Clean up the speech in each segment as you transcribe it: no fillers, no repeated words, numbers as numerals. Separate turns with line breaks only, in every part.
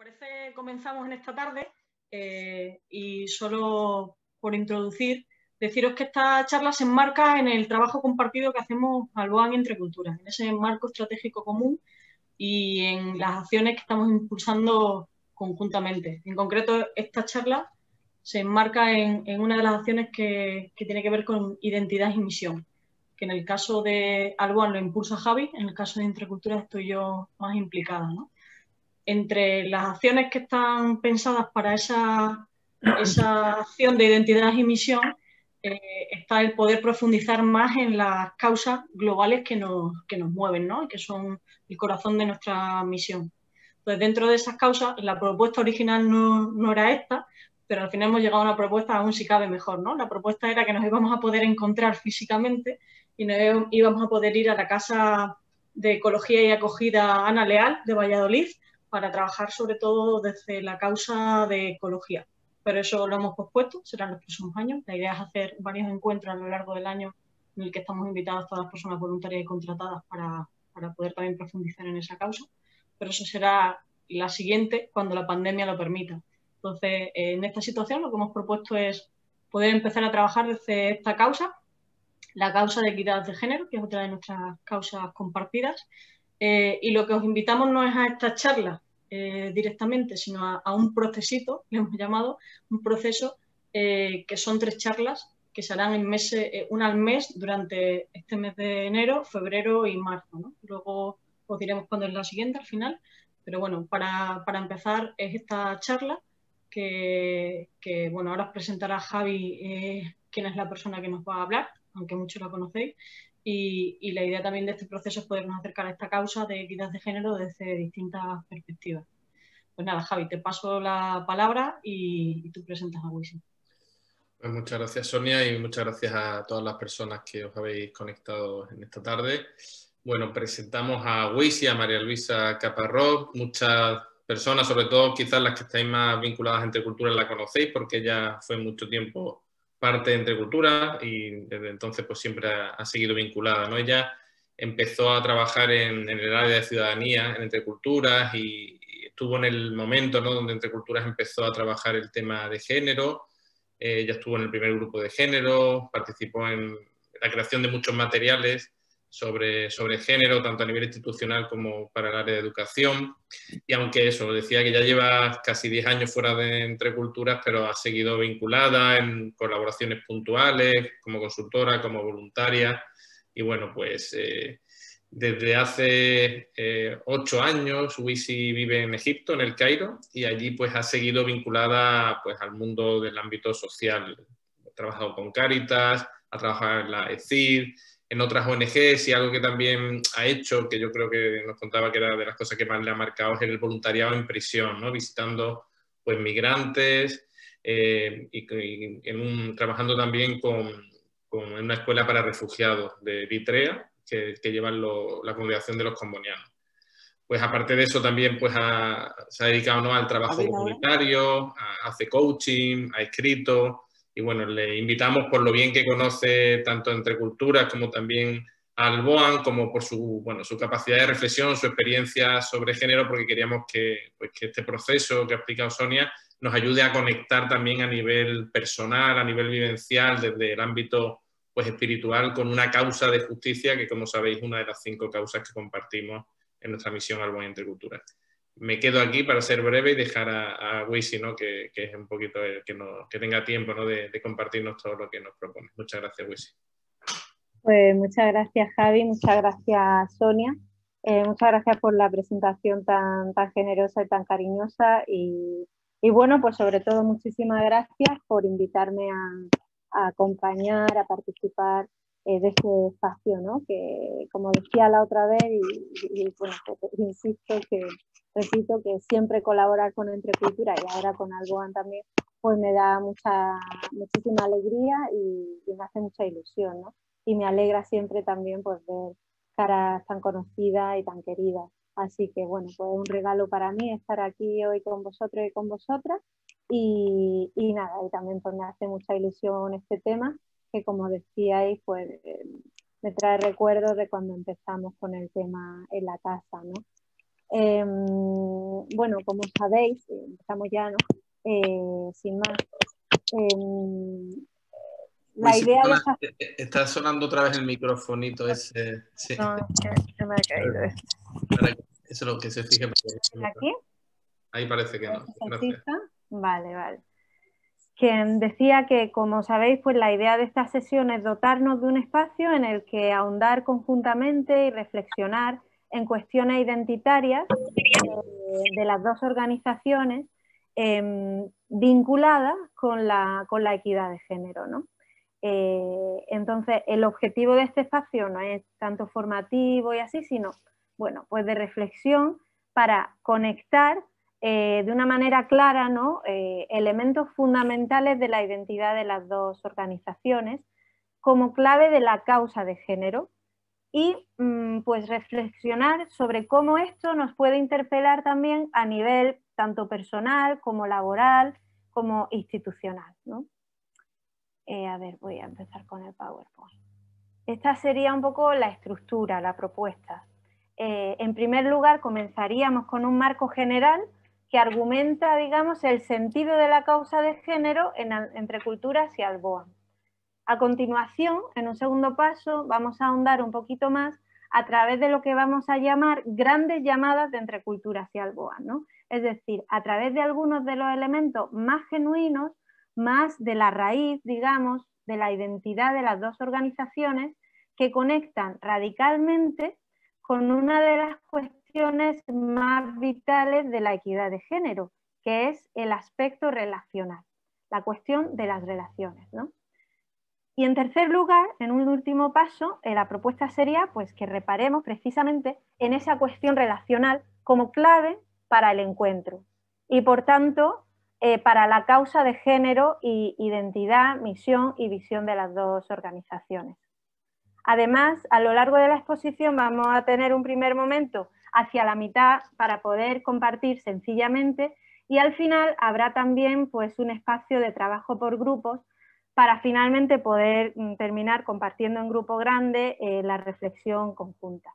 parece, comenzamos en esta tarde y solo por introducir, deciros que esta charla se enmarca en el trabajo compartido que hacemos Alboan Entre Culturas, en ese marco estratégico común y en las acciones que estamos impulsando conjuntamente. En concreto, esta charla se enmarca en una de las acciones que tiene que ver con identidad y misión, que en el caso de Alboan lo impulsa Javi, en el caso de Entre Culturas estoy yo más implicada, ¿no? Entre las acciones que están pensadas para esa acción de identidad y misión está el poder profundizar más en las causas globales que nos mueven, ¿no? Y que son el corazón de nuestra misión. Entonces, dentro de esas causas, la propuesta original no era esta, pero al final hemos llegado a una propuesta aún si cabe mejor, ¿no? La propuesta era que nos íbamos a poder encontrar físicamente y nos íbamos a poder ir a la Casa de Ecología y Acogida Ana Leal de Valladolid para trabajar sobre todo desde la causa de ecología. Pero eso lo hemos pospuesto, serán los próximos años. La idea es hacer varios encuentros a lo largo del año en el que estamos invitadas todas las personas voluntarias y contratadas para poder también profundizar en esa causa. Pero eso será la siguiente cuando la pandemia lo permita. Entonces, en esta situación lo que hemos propuesto es poder empezar a trabajar desde esta causa, la causa de equidad de género, que es otra de nuestras causas compartidas. Y lo que os invitamos no es a esta charla directamente, sino a un procesito, le hemos llamado, un proceso que son 3 charlas que se harán en meses, una al mes durante este mes de enero, febrero y marzo, ¿no? Luego os diremos cuándo es la siguiente al final, pero bueno, para empezar es esta charla que bueno, ahora os presentará Javi, quién es la persona que nos va a hablar, aunque muchos la conocéis. Y la idea también de este proceso es podernos acercar a esta causa de equidad de género desde distintas perspectivas. Pues nada, Javi, te paso la palabra y tú presentas a Wisi.
Pues muchas gracias, Sonia, y muchas gracias a todas las personas que os habéis conectado en esta tarde. Bueno, presentamos a Wisi, a María Luisa Caparrós. Muchas personas, sobre todo quizás las que estáis más vinculadas a Entre Culturas, la conocéis porque ella fue mucho tiempo parte de Entre Culturas y desde entonces pues siempre ha seguido vinculada, ¿no? Ella empezó a trabajar en el área de ciudadanía en Entre Culturas y estuvo en el momento, ¿no?, donde Entre Culturas empezó a trabajar el tema de género. Ella estuvo en el primer grupo de género, participó en la creación de muchos materiales sobre género, tanto a nivel institucional como para el área de educación. Y aunque eso, decía que ya lleva casi 10 años fuera de Entre Culturas, pero ha seguido vinculada en colaboraciones puntuales, como consultora, como voluntaria. Y bueno, pues desde hace 8 años, Wisi vive en Egipto, en El Cairo, y allí pues ha seguido vinculada pues al mundo del ámbito social. Ha trabajado con Cáritas, ha trabajado en la ECID, en otras ONGs, y algo que también ha hecho, que yo creo que nos contaba que era de las cosas que más le ha marcado, es el voluntariado en prisión, ¿no? Visitando pues migrantes trabajando también en una escuela para refugiados de Eritrea, que llevan la congregación de los combonianos. Pues aparte de eso también pues se ha dedicado, ¿no?, al trabajo comunitario, hace coaching, ha escrito, y bueno, le invitamos por lo bien que conoce tanto Entre Culturas como también a Alboan, como por su capacidad de reflexión, su experiencia sobre género, porque queríamos que este proceso que ha explicado Sonia nos ayude a conectar también a nivel personal, a nivel vivencial, desde el ámbito pues espiritual, con una causa de justicia que, como sabéis, es una de las 5 causas que compartimos en nuestra misión Alboan Entre Culturas. Me quedo aquí para ser breve y dejar a Wisi, ¿no?, que es un poquito que tenga tiempo, ¿no?, de compartirnos todo lo que nos propone. Muchas gracias, Wisi.
Pues muchas gracias, Javi, muchas gracias, Sonia. Muchas gracias por la presentación tan generosa y tan cariñosa y bueno, pues sobre todo muchísimas gracias por invitarme a acompañar, a participar de este espacio, ¿no? Que, como decía la otra vez y bueno, insisto, repito que siempre colaborar con Entre Culturas y ahora con Alboan también, pues me da muchísima alegría y me hace mucha ilusión, ¿no? Y me alegra siempre también pues ver caras tan conocidas y tan queridas. Así que bueno, pues es un regalo para mí estar aquí hoy con vosotros y con vosotras. Y nada, y también pues me hace mucha ilusión este tema, que como decíais, pues me trae recuerdos de cuando empezamos con el tema en la casa, ¿no? Bueno, como sabéis, empezamos ya, ¿no? Sin más. La
Sí,
idea de
perdona,
esta...
está sonando otra vez el microfonito ese. Sí.
No, se me ha caído esto.
Para que, eso es lo que se fije.
¿Aquí?
Ahí parece que
¿Se
no. Gracias.
fija? Vale, vale. Quien decía que, como sabéis, pues la idea de esta sesión es dotarnos de un espacio en el que ahondar conjuntamente y reflexionar en cuestiones identitarias de las dos organizaciones vinculadas con la equidad de género, ¿no? Entonces, el objetivo de este espacio no es tanto formativo y así, sino, bueno, pues de reflexión para conectar de una manera clara, ¿no? Elementos fundamentales de la identidad de las dos organizaciones como clave de la causa de género y pues reflexionar sobre cómo esto nos puede interpelar también a nivel tanto personal como laboral como institucional, ¿no? A ver, voy a empezar con el PowerPoint. Esta sería un poco la estructura, la propuesta. En primer lugar, comenzaríamos con un marco general que argumenta, digamos, el sentido de la causa de género entre culturas y Alboan. A continuación, en un segundo paso, vamos a ahondar un poquito más a través de lo que vamos a llamar grandes llamadas de entre culturas y Alboan, ¿no? Es decir, a través de algunos de los elementos más genuinos, más de la raíz, digamos, de la identidad de las dos organizaciones que conectan radicalmente con una de las cuestiones más vitales de la equidad de género, que es el aspecto relacional, la cuestión de las relaciones, ¿no? Y en tercer lugar, en un último paso, la propuesta sería pues, que reparemos precisamente en esa cuestión relacional como clave para el encuentro y, por tanto, para la causa de género y identidad, misión y visión de las dos organizaciones. Además, a lo largo de la exposición vamos a tener un primer momento hacia la mitad para poder compartir sencillamente y al final habrá también pues, un espacio de trabajo por grupos para finalmente poder terminar compartiendo en grupo grande la reflexión conjunta.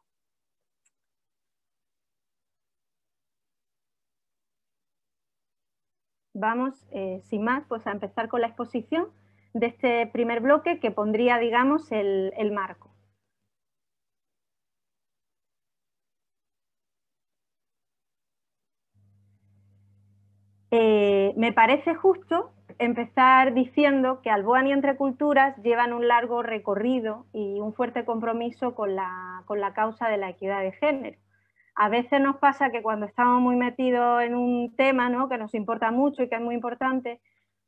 Vamos, sin más, pues a empezar con la exposición de este primer bloque que pondría, digamos, el marco. Me parece justo empezar diciendo que Alboan y Entre Culturas llevan un largo recorrido y un fuerte compromiso con la causa de la equidad de género. A veces nos pasa que cuando estamos muy metidos en un tema, ¿no?, que nos importa mucho y que es muy importante,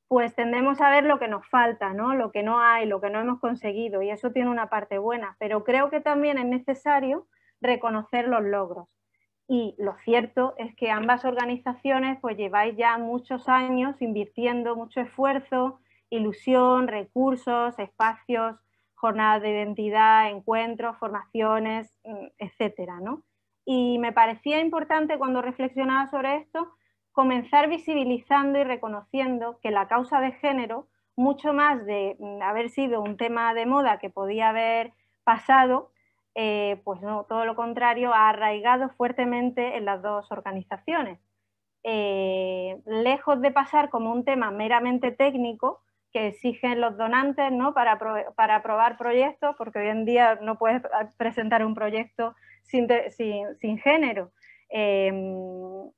pues tendemos a ver lo que nos falta, ¿no?, lo que no hay, lo que no hemos conseguido, y eso tiene una parte buena, pero creo que también es necesario reconocer los logros. Y lo cierto es que ambas organizaciones pues lleváis ya muchos años invirtiendo mucho esfuerzo, ilusión, recursos, espacios, jornadas de identidad, encuentros, formaciones, etcétera, ¿no? Y me parecía importante cuando reflexionaba sobre esto comenzar visibilizando y reconociendo que la causa de género, mucho más de haber sido un tema de moda que podía haber pasado, pues no, todo lo contrario, ha arraigado fuertemente en las dos organizaciones. Lejos de pasar como un tema meramente técnico que exigen los donantes, ¿no?, para aprobar proyectos, porque hoy en día no puedes presentar un proyecto sin género.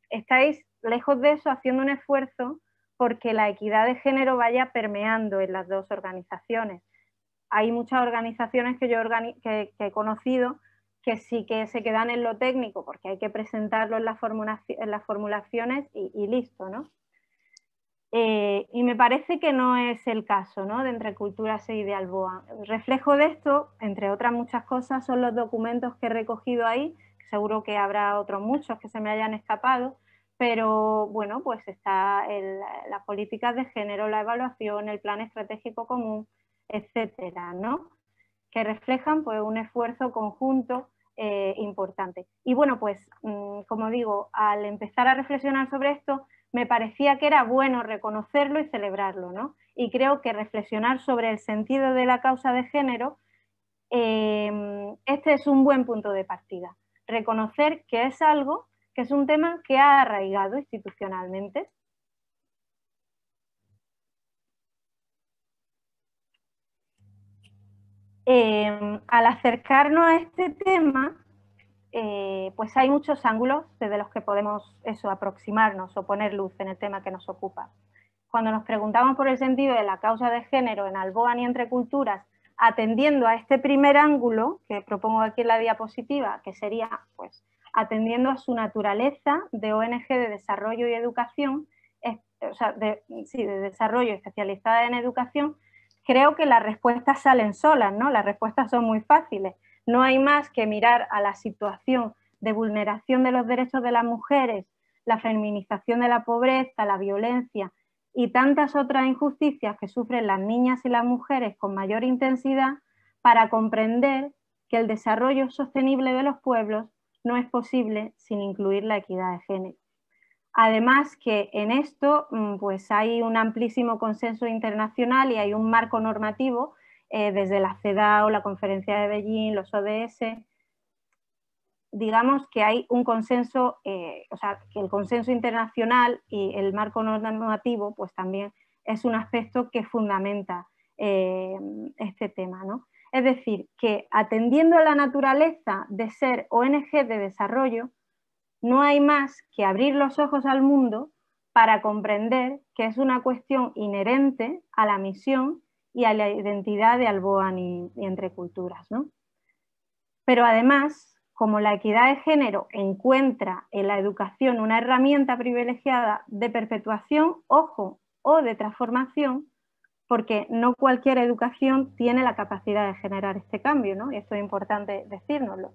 Estáis lejos de eso haciendo un esfuerzo porque la equidad de género vaya permeando en las dos organizaciones. Hay muchas organizaciones que yo he conocido que sí que se quedan en lo técnico porque hay que presentarlo en las formulaciones y listo, ¿no? Y me parece que no es el caso, ¿no?, de Entre Culturas y de Alboan. El reflejo de esto, entre otras muchas cosas, son los documentos que he recogido ahí, que seguro que habrá otros muchos que se me hayan escapado, pero bueno, pues está las políticas de género, la evaluación, el plan estratégico común, etcétera, ¿no?, que reflejan pues, un esfuerzo conjunto importante. Y bueno, pues como digo, al empezar a reflexionar sobre esto, me parecía que era bueno reconocerlo y celebrarlo, ¿no? Y creo que reflexionar sobre el sentido de la causa de género, este es un buen punto de partida. Reconocer que es algo que es un tema que ha arraigado institucionalmente. Al acercarnos a este tema, pues hay muchos ángulos desde los que podemos aproximarnos o poner luz en el tema que nos ocupa. Cuando nos preguntamos por el sentido de la causa de género en Alboan y entre culturas, atendiendo a este primer ángulo que propongo aquí en la diapositiva, que sería pues atendiendo a su naturaleza de ONG de desarrollo y educación, de desarrollo especializada en educación, creo que las respuestas salen solas, ¿no? Las respuestas son muy fáciles. No hay más que mirar a la situación de vulneración de los derechos de las mujeres, la feminización de la pobreza, la violencia y tantas otras injusticias que sufren las niñas y las mujeres con mayor intensidad para comprender que el desarrollo sostenible de los pueblos no es posible sin incluir la equidad de género. Además que en esto pues hay un amplísimo consenso internacional y hay un marco normativo desde la CEDAW, la Conferencia de Beijing, los ODS, digamos que hay un consenso, que el consenso internacional y el marco normativo pues también es un aspecto que fundamenta este tema, ¿no? Es decir, que atendiendo a la naturaleza de ser ONG de desarrollo, no hay más que abrir los ojos al mundo para comprender que es una cuestión inherente a la misión y a la identidad de Alboan y entre culturas, ¿no? Pero además, como la equidad de género encuentra en la educación una herramienta privilegiada de perpetuación, ojo, o de transformación, porque no cualquier educación tiene la capacidad de generar este cambio, ¿no? Y esto es importante decírnoslo.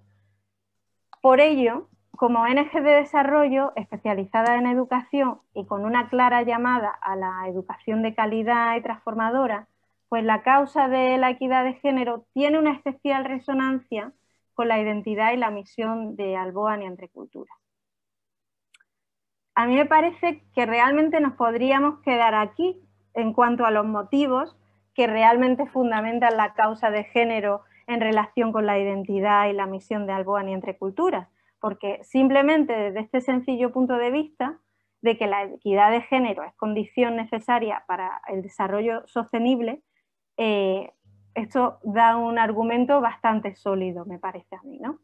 Por ello, como ONG de desarrollo especializada en educación y con una clara llamada a la educación de calidad y transformadora, pues la causa de la equidad de género tiene una especial resonancia con la identidad y la misión de Alboan y entre culturas. A mí me parece que realmente nos podríamos quedar aquí en cuanto a los motivos que realmente fundamentan la causa de género en relación con la identidad y la misión de Alboan y entre culturas, porque simplemente desde este sencillo punto de vista de que la equidad de género es condición necesaria para el desarrollo sostenible, esto da un argumento bastante sólido, me parece a mí, ¿no?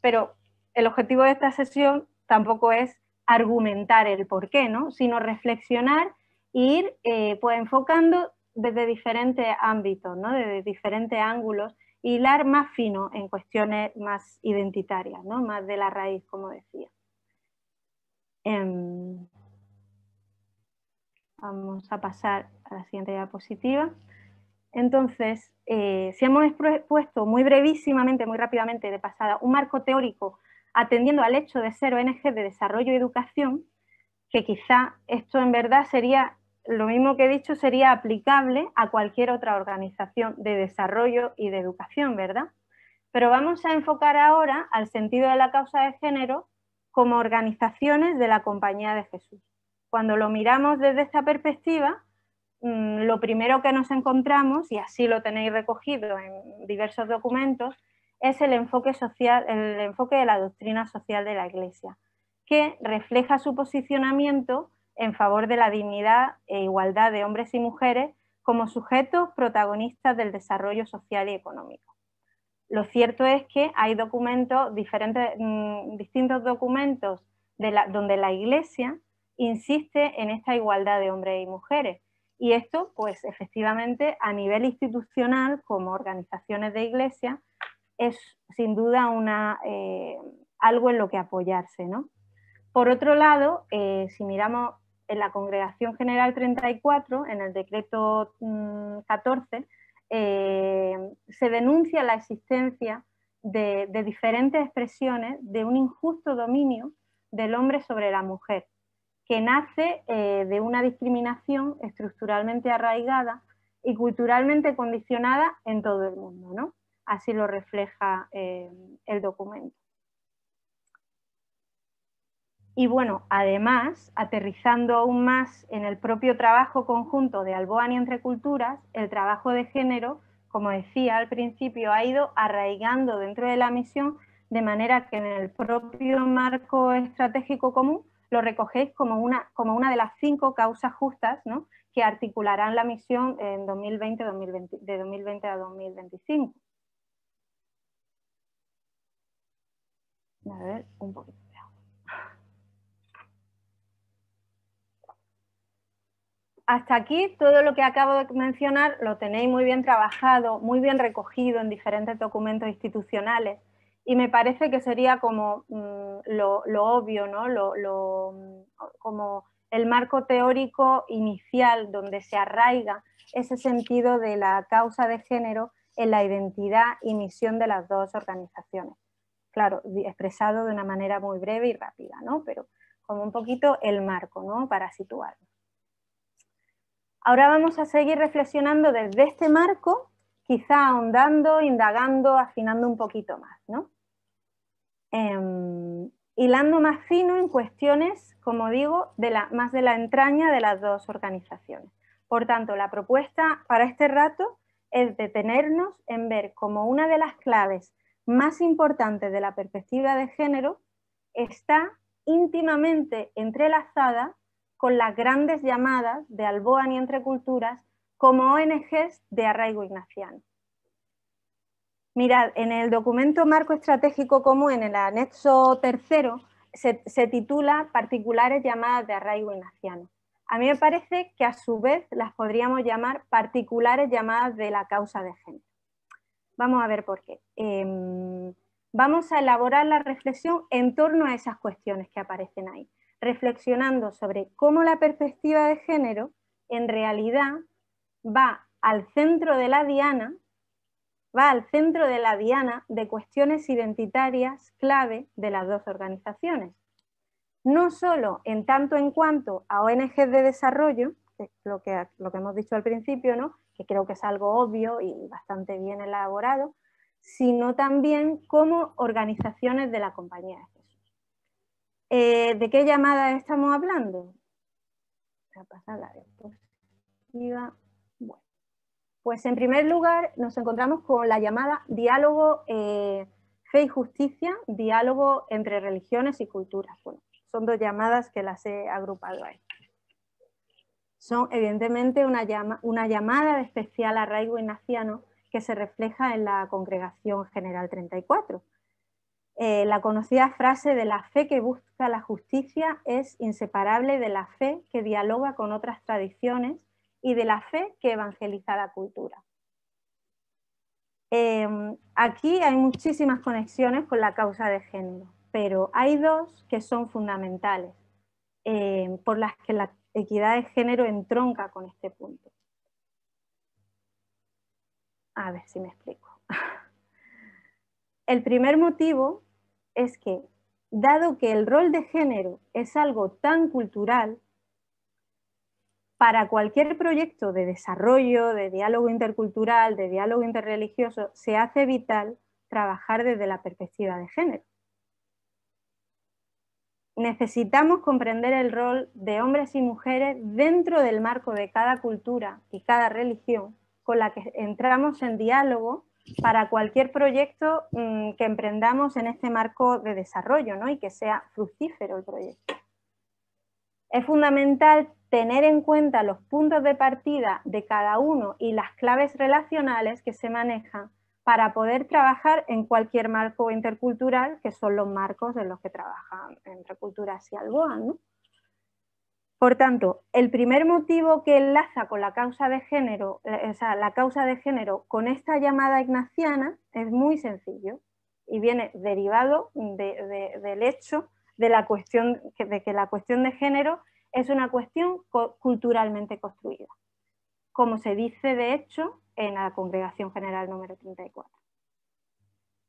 Pero el objetivo de esta sesión tampoco es argumentar el porqué, ¿no? Sino reflexionar e ir pues enfocando desde diferentes ámbitos, ¿no? Desde diferentes ángulos, hilar más fino en cuestiones más identitarias, ¿no? Más de la raíz, como decía. Vamos a pasar a la siguiente diapositiva. Entonces, si hemos expuesto muy brevísimamente, muy rápidamente de pasada, un marco teórico atendiendo al hecho de ser ONG de desarrollo y educación, que quizá esto en verdad sería, lo mismo que he dicho, sería aplicable a cualquier otra organización de desarrollo y de educación, ¿verdad? Pero vamos a enfocar ahora al sentido de la causa de género como organizaciones de la Compañía de Jesús. Cuando lo miramos desde esta perspectiva, lo primero que nos encontramos, y así lo tenéis recogido en diversos documentos, es el enfoque social, el enfoque de la doctrina social de la Iglesia, que refleja su posicionamiento en favor de la dignidad e igualdad de hombres y mujeres como sujetos protagonistas del desarrollo social y económico. Lo cierto es que hay documentos, distintos documentos donde la Iglesia insiste en esta igualdad de hombres y mujeres. Y esto, pues efectivamente, a nivel institucional, como organizaciones de Iglesia, es sin duda algo en lo que apoyarse, ¿no? Por otro lado, si miramos en la Congregación General 34, en el decreto 14, se denuncia la existencia de diferentes expresiones de un injusto dominio del hombre sobre la mujer, que nace de una discriminación estructuralmente arraigada y culturalmente condicionada en todo el mundo, ¿no? Así lo refleja el documento. Y bueno, además, aterrizando aún más en el propio trabajo conjunto de Alboan y entre culturas, el trabajo de género, como decía al principio, ha ido arraigando dentro de la misión de manera que en el propio marco estratégico común lo recogéis como una de las 5 causas justas, ¿no?, que articularán la misión en 2020 a 2025. A ver, un poquito de agua. Hasta aquí todo lo que acabo de mencionar lo tenéis muy bien trabajado, muy bien recogido en diferentes documentos institucionales, y me parece que sería como lo obvio, ¿no?, como el marco teórico inicial donde se arraiga ese sentido de la causa de género en la identidad y misión de las dos organizaciones. Claro, expresado de una manera muy breve y rápida, ¿no?, pero como un poquito el marco, ¿no?, para situarlo. Ahora vamos a seguir reflexionando desde este marco, quizá ahondando, indagando, afinando un poquito más, ¿no? Hilando más fino en cuestiones, como digo, más de la entraña de las dos organizaciones. Por tanto, la propuesta para este rato es detenernos en ver como una de las claves más importantes de la perspectiva de género está íntimamente entrelazada con las grandes llamadas de Alboan y Entre Culturas como ONGs de arraigo ignaciano. Mirad, en el documento Marco Estratégico Común, en el anexo 3, se titula Particulares llamadas de arraigo ignaciano. A mí me parece que a su vez las podríamos llamar particulares llamadas de la causa de género. Vamos a ver por qué. Vamos a elaborar la reflexión en torno a esas cuestiones que aparecen ahí, reflexionando sobre cómo la perspectiva de género en realidad va al centro de la diana, de cuestiones identitarias clave de las dos organizaciones. No solo en tanto en cuanto a ONGs de desarrollo, que es lo que hemos dicho al principio, ¿no?, que creo que es algo obvio y bastante bien elaborado, sino también como organizaciones de la Compañía de Jesús. ¿De qué llamada estamos hablando? Voy a pasar la diapositiva. Bueno, pues en primer lugar nos encontramos con la llamada diálogo fe y justicia, diálogo entre religiones y culturas. Bueno, son 2 llamadas que las he agrupado ahí. Son evidentemente una llamada de especial arraigo ignaciano que se refleja en la Congregación General 34. La conocida frase de la fe que busca la justicia es inseparable de la fe que dialoga con otras tradiciones y de la fe que evangeliza la cultura. Aquí hay muchísimas conexiones con la causa de género, pero hay 2 que son fundamentales, por las que la equidad de género entronca con este punto. A ver si me explico. El primer motivo es que, dado que el rol de género es algo tan cultural, para cualquier proyecto de desarrollo, de diálogo intercultural, de diálogo interreligioso, se hace vital trabajar desde la perspectiva de género. Necesitamos comprender el rol de hombres y mujeres dentro del marco de cada cultura y cada religión con la que entramos en diálogo para cualquier proyecto que emprendamos en este marco de desarrollo, ¿no?, y que sea fructífero el proyecto. Es fundamental tener en cuenta los puntos de partida de cada uno y las claves relacionales que se manejan para poder trabajar en cualquier marco intercultural, que son los marcos en los que trabajan Entre Culturas y Alboan, ¿no? Por tanto, el primer motivo que enlaza con la causa de género, la causa de género con esta llamada ignaciana es muy sencillo y viene derivado del hecho de que la cuestión de género es una cuestión culturalmente construida, como se dice de hecho en la Congregación General número 34.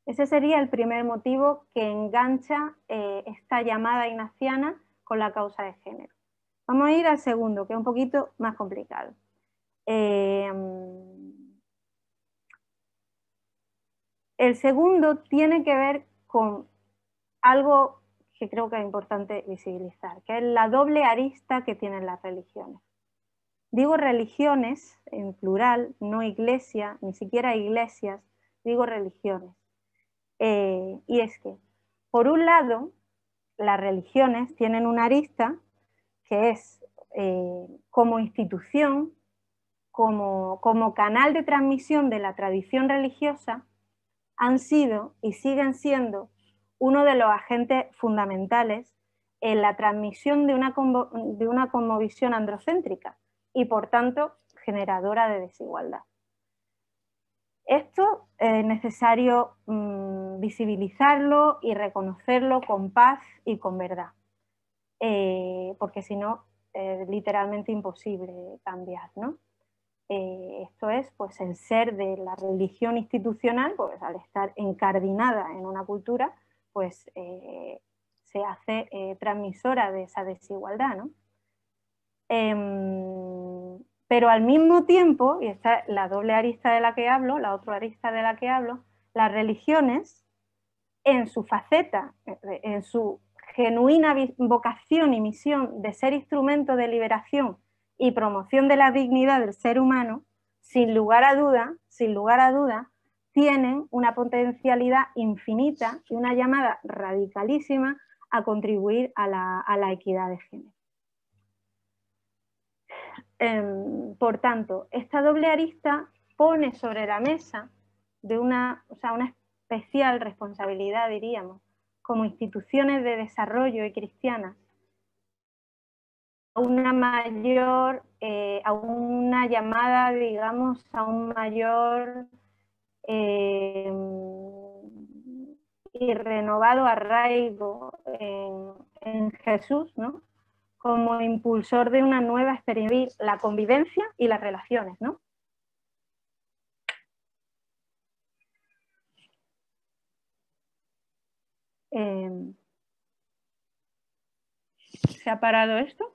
Ese sería el primer motivo que engancha esta llamada ignaciana con la causa de género. Vamos a ir al segundo, que es un poquito más complicado. El segundo tiene que ver con algo que creo que es importante visibilizar, que es la doble arista que tienen las religiones. Digo religiones en plural, no iglesia, ni siquiera iglesias, digo religiones. Y es que, por un lado, las religiones tienen una arista que es como institución, como canal de transmisión de la tradición religiosa, han sido y siguen siendo uno de los agentes fundamentales en la transmisión de una cosmovisión androcéntrica y, por tanto, generadora de desigualdad. Esto es necesario visibilizarlo y reconocerlo con paz y con verdad, porque si no, es literalmente imposible cambiar, ¿no? Esto es, pues, el ser de la religión institucional, pues al estar encardinada en una cultura, pues se hace transmisora de esa desigualdad, ¿no? Pero al mismo tiempo, y esta es la doble arista de la que hablo, la otra arista de la que hablo, las religiones, en su faceta, en su genuina vocación y misión de ser instrumento de liberación y promoción de la dignidad del ser humano, sin lugar a duda, tienen una potencialidad infinita y una llamada radicalísima a contribuir a la equidad de género. Por tanto, esta doble arista pone sobre la mesa de una especial responsabilidad, diríamos, como instituciones de desarrollo y cristianas, a una llamada, digamos, a un mayor y renovado arraigo en Jesús, ¿no? Como impulsor de una nueva experiencia, la convivencia y las relaciones, ¿no? ¿Se ha parado esto?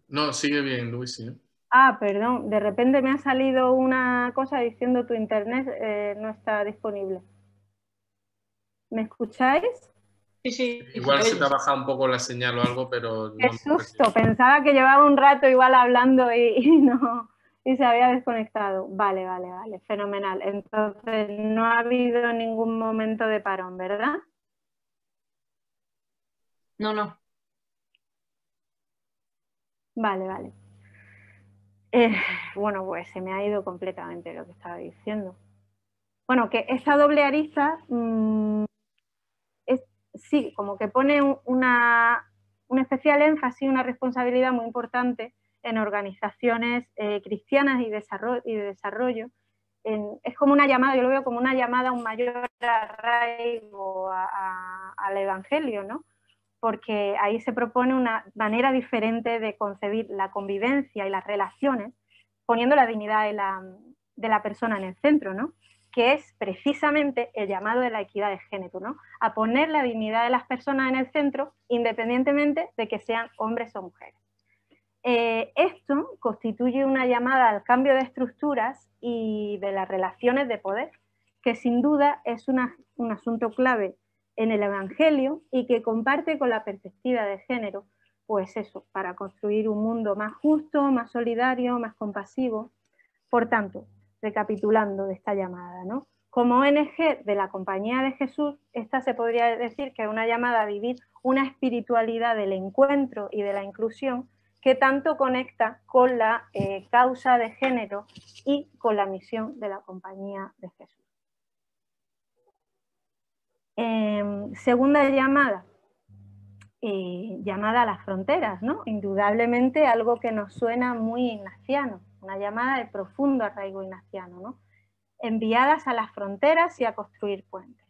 No, sigue bien, Luis, ¿sí?
Ah, perdón, de repente me ha salido una cosa diciendo tu internet no está disponible. ¿Me escucháis?
Sí, sí.
Igual se te ha bajado un poco la señal o algo, pero
Qué
no.
susto, pensaba que llevaba un rato igual hablando y se había desconectado. Vale, fenomenal. Entonces no ha habido ningún momento de parón, ¿verdad?
No.
Vale. Bueno, pues se me ha ido completamente lo que estaba diciendo. Bueno, que esta doble arista sí, como que pone un especial énfasis, una responsabilidad muy importante en organizaciones cristianas y de desarrollo. Es como una llamada, yo lo veo como una llamada a un mayor arraigo al Evangelio, ¿no? Porque ahí se propone una manera diferente de concebir la convivencia y las relaciones, poniendo la dignidad de la persona en el centro, ¿no? Que es precisamente el llamado de la equidad de género, ¿no? A poner la dignidad de las personas en el centro, independientemente de que sean hombres o mujeres. Esto constituye una llamada al cambio de estructuras y de las relaciones de poder, que sin duda es un asunto clave en el Evangelio y que comparte con la perspectiva de género, pues eso, para construir un mundo más justo, más solidario, más compasivo. Por tanto, recapitulando de esta llamada, ¿no? Como ONG de la Compañía de Jesús, esta se podría decir que es una llamada a vivir una espiritualidad del encuentro y de la inclusión que tanto conecta con la causa de género y con la misión de la Compañía de Jesús. Segunda llamada, llamada a las fronteras, ¿no? Indudablemente algo que nos suena muy ignaciano, una llamada de profundo arraigo ignaciano, ¿no? Enviadas a las fronteras y a construir puentes.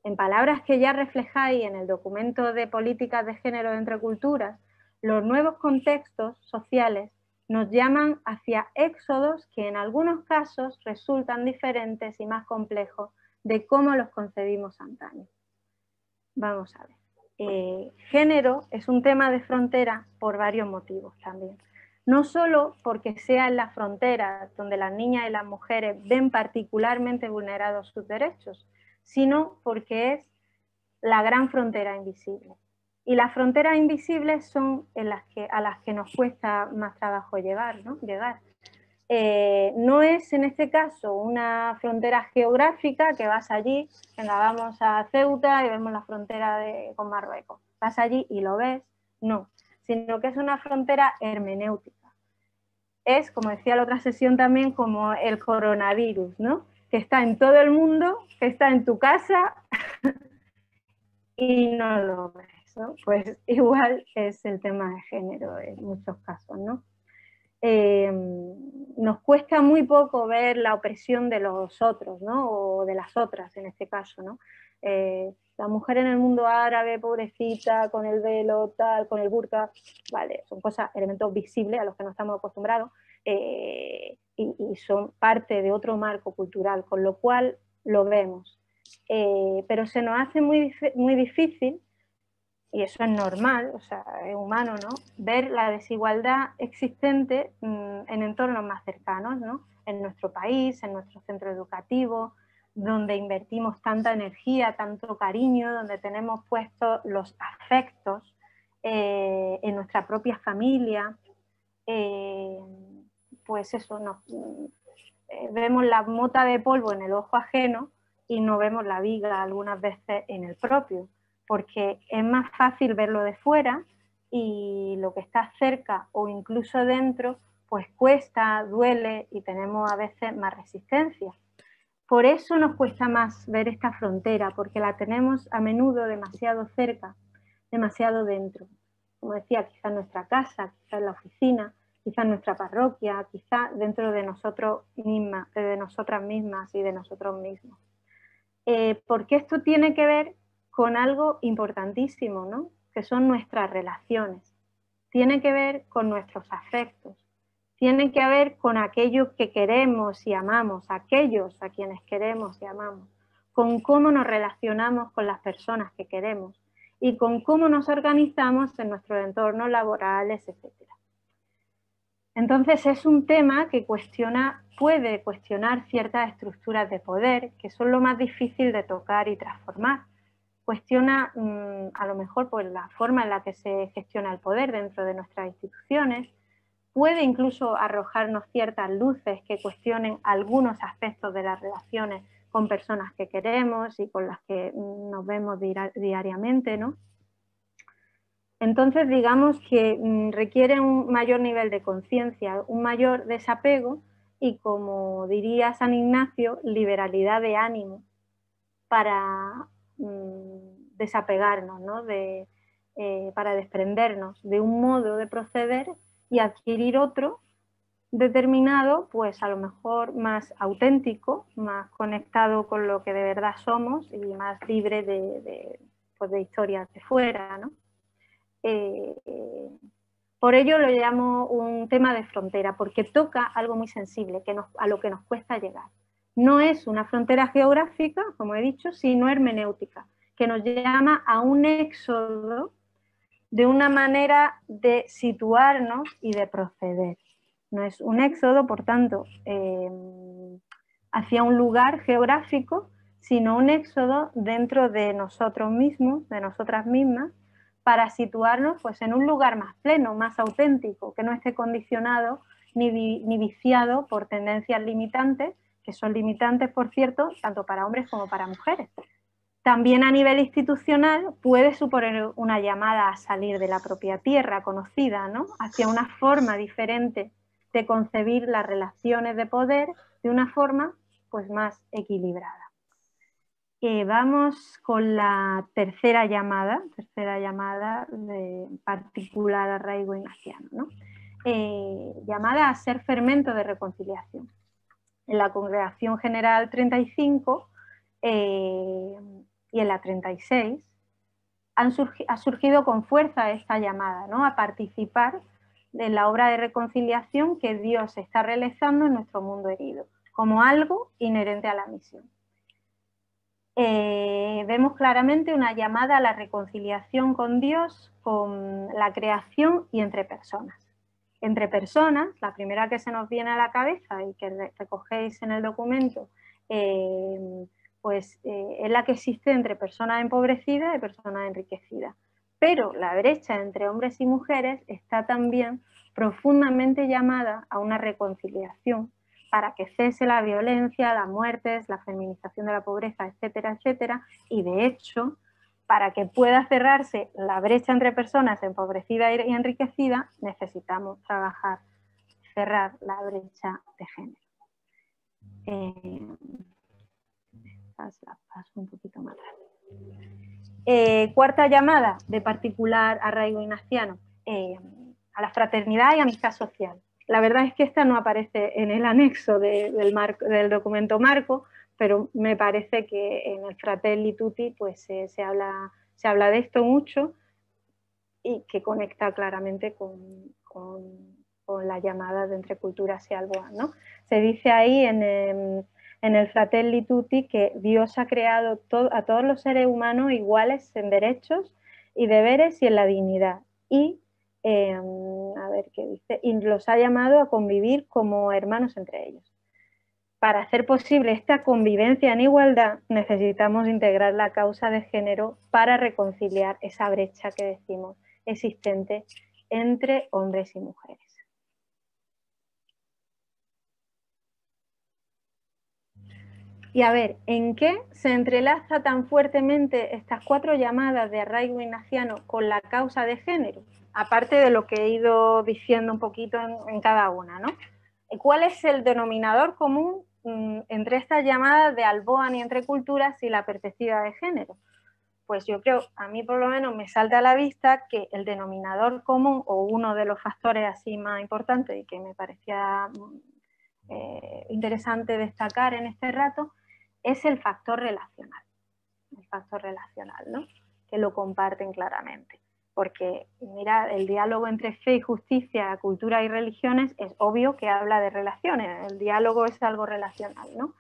En palabras que ya reflejáis en el documento de políticas de género entre culturas, los nuevos contextos sociales nos llaman hacia éxodos que en algunos casos resultan diferentes y más complejos de cómo los concebimos antaño. Vamos a ver. Género es un tema de frontera por varios motivos también. No solo porque sea en las fronteras donde las niñas y las mujeres ven particularmente vulnerados sus derechos, sino porque es la gran frontera invisible. Y las fronteras invisibles son a las que nos cuesta más trabajo llegar. No es en este caso una frontera geográfica que vas allí, venga, vamos a Ceuta y vemos la frontera con Marruecos. Vas allí y lo ves, no, sino que es una frontera hermenéutica. Es, como decía la otra sesión también, como el coronavirus, ¿no? Que está en todo el mundo, que está en tu casa y no lo ves, ¿no? Pues igual es el tema de género en muchos casos, ¿no? Nos cuesta muy poco ver la opresión de los otros, ¿no? O de las otras en este caso, ¿no? La mujer en el mundo árabe, pobrecita, con el velo, tal, con el burka, vale, son cosas, elementos visibles a los que no estamos acostumbrados y son parte de otro marco cultural, con lo cual lo vemos. Pero se nos hace muy difícil, y eso es normal, o sea, es humano, ¿no? Ver la desigualdad existente en entornos más cercanos, ¿no? En nuestro país, en nuestro centro educativo, donde invertimos tanta energía, tanto cariño, donde tenemos puestos los afectos en nuestra propia familia, pues eso, vemos la mota de polvo en el ojo ajeno y no vemos la viga algunas veces en el propio, porque es más fácil verlo de fuera y lo que está cerca o incluso dentro, pues cuesta, duele y tenemos a veces más resistencia. Por eso nos cuesta más ver esta frontera, porque la tenemos a menudo demasiado cerca, demasiado dentro. Como decía, quizá en nuestra casa, quizá en la oficina, quizá en nuestra parroquia, quizá dentro de nosotros mismas, de nosotras mismas y de nosotros mismos. Porque esto tiene que ver con algo importantísimo, ¿no? Que son nuestras relaciones. Tiene que ver con nuestros afectos. Tiene que ver con aquello que queremos y amamos, aquellos a quienes queremos y amamos, con cómo nos relacionamos con las personas que queremos y con cómo nos organizamos en nuestros entornos laborales, etc. Entonces es un tema que puede cuestionar ciertas estructuras de poder que son lo más difícil de tocar y transformar. Cuestiona a lo mejor pues, la forma en la que se gestiona el poder dentro de nuestras instituciones, puede incluso arrojarnos ciertas luces que cuestionen algunos aspectos de las relaciones con personas que queremos y con las que nos vemos diariamente, ¿no? Entonces, digamos que requiere un mayor nivel de conciencia, un mayor desapego y, como diría San Ignacio, liberalidad de ánimo para desapegarnos, ¿no? Para desprendernos de un modo de proceder y adquirir otro determinado, pues a lo mejor más auténtico, más conectado con lo que de verdad somos y más libre de historias de fuera, ¿no? Por ello lo llamo un tema de frontera, porque toca algo muy sensible a lo que nos cuesta llegar. No es una frontera geográfica, como he dicho, sino hermenéutica, que nos llama a un éxodo de una manera de situarnos y de proceder. No es un éxodo, por tanto, hacia un lugar geográfico, sino un éxodo dentro de nosotros mismos, de nosotras mismas, para situarnos pues, en un lugar más pleno, más auténtico, que no esté condicionado ni viciado por tendencias limitantes, que son limitantes, por cierto, tanto para hombres como para mujeres. También a nivel institucional puede suponer una llamada a salir de la propia tierra conocida, ¿no? Hacia una forma diferente de concebir las relaciones de poder de una forma pues, más equilibrada. Vamos con la tercera llamada de particular arraigo ignaciano, ¿no? Llamada a ser fermento de reconciliación. En la Congregación General 35 y en la 36 ha surgido con fuerza esta llamada, ¿no? A participar de la obra de reconciliación que Dios está realizando en nuestro mundo herido, como algo inherente a la misión. Vemos claramente una llamada a la reconciliación con Dios, con la creación y entre personas. Entre personas, la primera que se nos viene a la cabeza y que recogéis en el documento, es la que existe entre personas empobrecidas y personas enriquecidas. Pero la brecha entre hombres y mujeres está también profundamente llamada a una reconciliación para que cese la violencia, las muertes, la feminización de la pobreza, etcétera, etcétera. Y de hecho, para que pueda cerrarse la brecha entre personas empobrecidas y enriquecidas, necesitamos cerrar la brecha de género. La paso un poquito más rápido. Cuarta llamada de particular arraigo ignaciano, a la fraternidad y amistad social. La verdad es que esta no aparece en el anexo del documento marco, pero me parece que en el Fratelli Tutti pues, se habla de esto mucho y que conecta claramente con la llamada de Entre Culturas y Alboan, ¿no? Se dice ahí en el Fratelli Tutti que Dios ha creado a todos los seres humanos iguales en derechos y deberes y en la dignidad. Y, a ver qué dice, y los ha llamado a convivir como hermanos entre ellos. Para hacer posible esta convivencia en igualdad, necesitamos integrar la causa de género para reconciliar esa brecha que decimos existente entre hombres y mujeres. Y a ver, ¿en qué se entrelaza tan fuertemente estas 4 llamadas de arraigo ignaciano con la causa de género? Aparte de lo que he ido diciendo un poquito en cada una, ¿no? ¿Cuál es el denominador común entre estas llamadas de Alboan y Entre Culturas y la perspectiva de género? Pues yo creo, a mí por lo menos me salta a la vista que el denominador común o uno de los factores así más importantes y que me parecía interesante destacar en este rato es el factor relacional, ¿no? Que lo comparten claramente. Porque, mira, el diálogo entre fe y justicia, cultura y religiones es obvio que habla de relaciones, el diálogo es algo relacional, ¿no?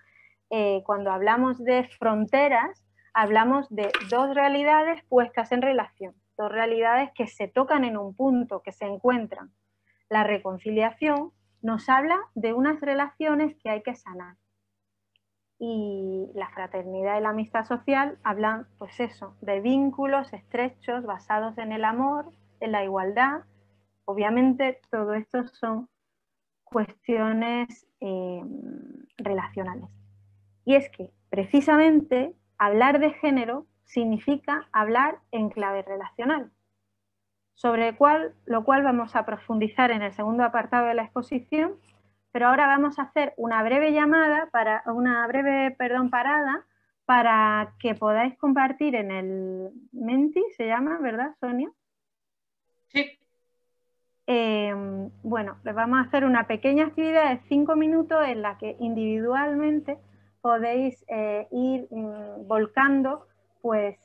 Cuando hablamos de fronteras, hablamos de 2 realidades puestas en relación, 2 realidades que se tocan en un punto, que se encuentran. La reconciliación nos habla de unas relaciones que hay que sanar. Y la fraternidad y la amistad social hablan, pues eso, de vínculos estrechos basados en el amor, en la igualdad. Obviamente todo esto son cuestiones relacionales. Y es que precisamente hablar de género significa hablar en clave relacional, sobre lo cual vamos a profundizar en el segundo apartado de la exposición, pero ahora vamos a hacer una breve parada para que podáis compartir en el Menti, se llama, ¿verdad, Sonia?
Sí.
Bueno, les vamos a hacer una pequeña actividad de 5 minutos en la que individualmente podéis ir volcando pues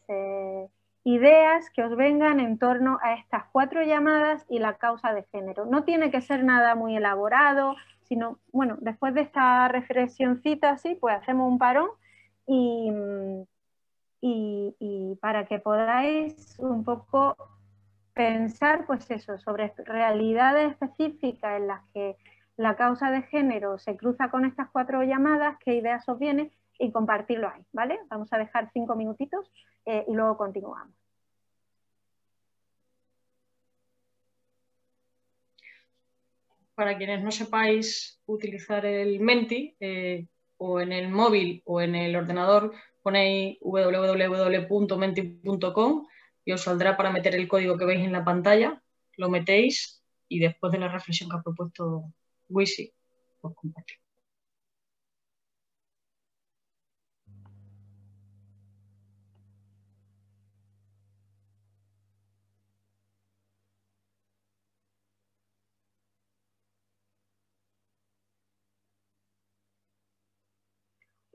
ideas que os vengan en torno a estas 4 llamadas y la causa de género. No tiene que ser nada muy elaborado, sino, bueno, después de esta reflexioncita así, pues hacemos un parón y para que podáis un poco pensar, pues eso, sobre realidades específicas en las que la causa de género se cruza con estas 4 llamadas, qué ideas os vienen y compartirlo ahí, ¿vale? Vamos a dejar 5 minutitos y luego continuamos.
Para quienes no sepáis utilizar el Menti, o en el móvil o en el ordenador ponéis www.menti.com y os saldrá para meter el código que veis en la pantalla, lo metéis y después de la reflexión que ha propuesto Wisi, os comparto.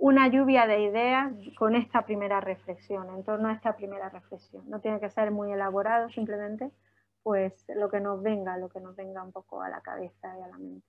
Una lluvia de ideas con esta primera reflexión, en torno a esta primera reflexión. No tiene que ser muy elaborado, simplemente pues lo que nos venga un poco a la cabeza y a la mente.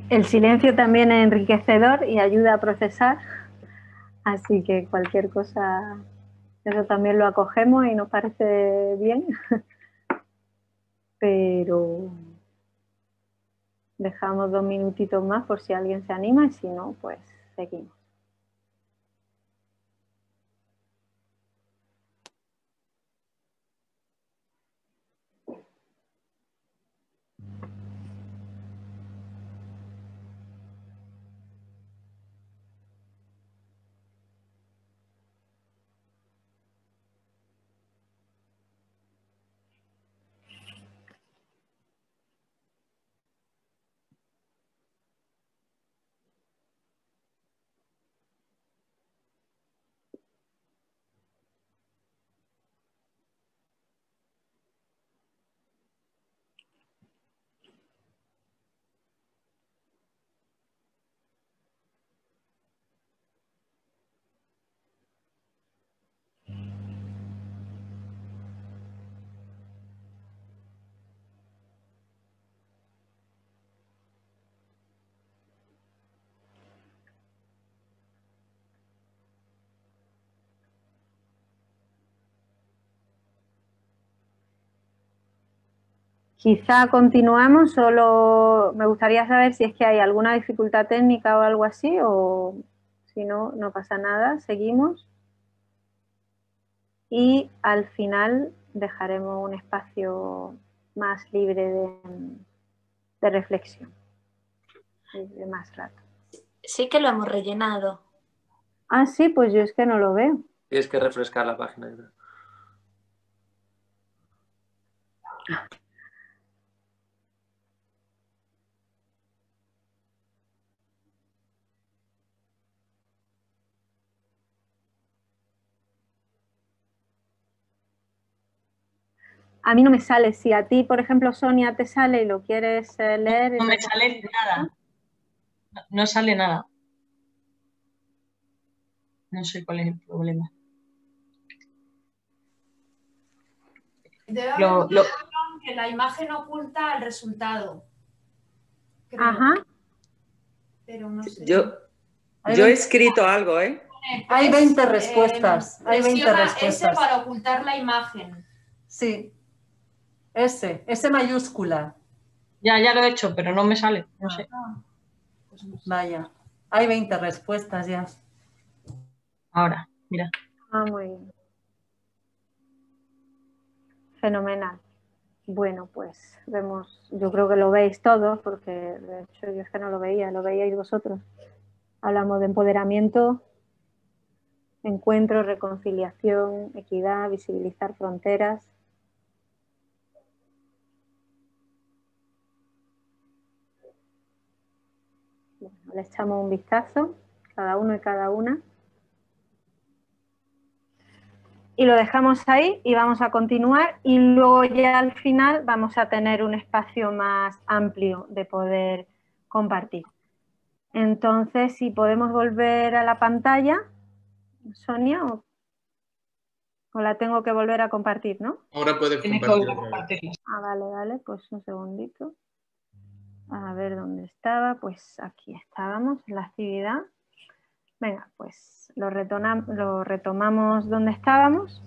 El silencio también es enriquecedor y ayuda a procesar, así que cualquier cosa, eso también lo acogemos y nos parece bien, pero dejamos 2 minutitos más por si alguien se anima y si no, pues seguimos. Quizá continuamos, solo me gustaría saber si es que hay alguna dificultad técnica o algo así, o si no, no pasa nada, seguimos. Y al final dejaremos un espacio más libre de reflexión, de más rato.
Sí que lo hemos rellenado.
Ah, sí, pues yo es que no lo veo.
Tienes que refrescar la página.
A mí no me sale. Si a ti, por ejemplo, Sonia, te sale y lo quieres leer...
No me sale nada. No sale nada. No sé cuál es el problema.
Debe haber una opción que la imagen oculta el resultado. Creo.
Ajá.
Pero no sé.
Yo he escrito algo, ¿eh?
Hay 20 respuestas. Hay 20 respuestas.
S para ocultar la imagen.
Sí. S mayúscula.
Ya lo he hecho, pero no me sale. No sé.
Vaya. Hay 20 respuestas ya.
Ahora, mira.
Ah, muy bien. Fenomenal. Bueno, pues vemos, yo creo que lo veis todos, porque de hecho yo es que no lo veía, lo veíais vosotros. Hablamos de empoderamiento, encuentro, reconciliación, equidad, visibilizar fronteras. Bueno, le echamos un vistazo, cada uno y cada una. Y lo dejamos ahí y vamos a continuar y luego ya al final vamos a tener un espacio más amplio de poder compartir. Entonces, si podemos volver a la pantalla, Sonia, o la tengo que volver a compartir, ¿no?
Ahora puedes compartirla.
Ah, vale, pues un segundito. A ver dónde estaba, pues aquí estábamos en la actividad. Venga, pues lo retomamos donde estábamos.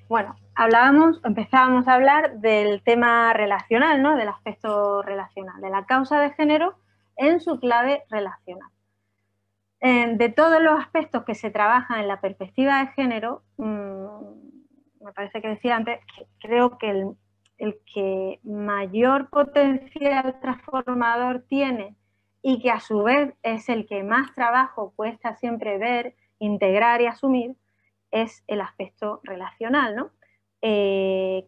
Bueno, empezábamos a hablar del tema relacional, ¿no? Del aspecto relacional, de la causa de género en su clave relacional. De todos los aspectos que se trabajan en la perspectiva de género, me parece que decía antes, que creo que el que mayor potencial transformador tiene y que a su vez es el que más trabajo cuesta siempre ver, integrar y asumir, es el aspecto relacional, ¿no?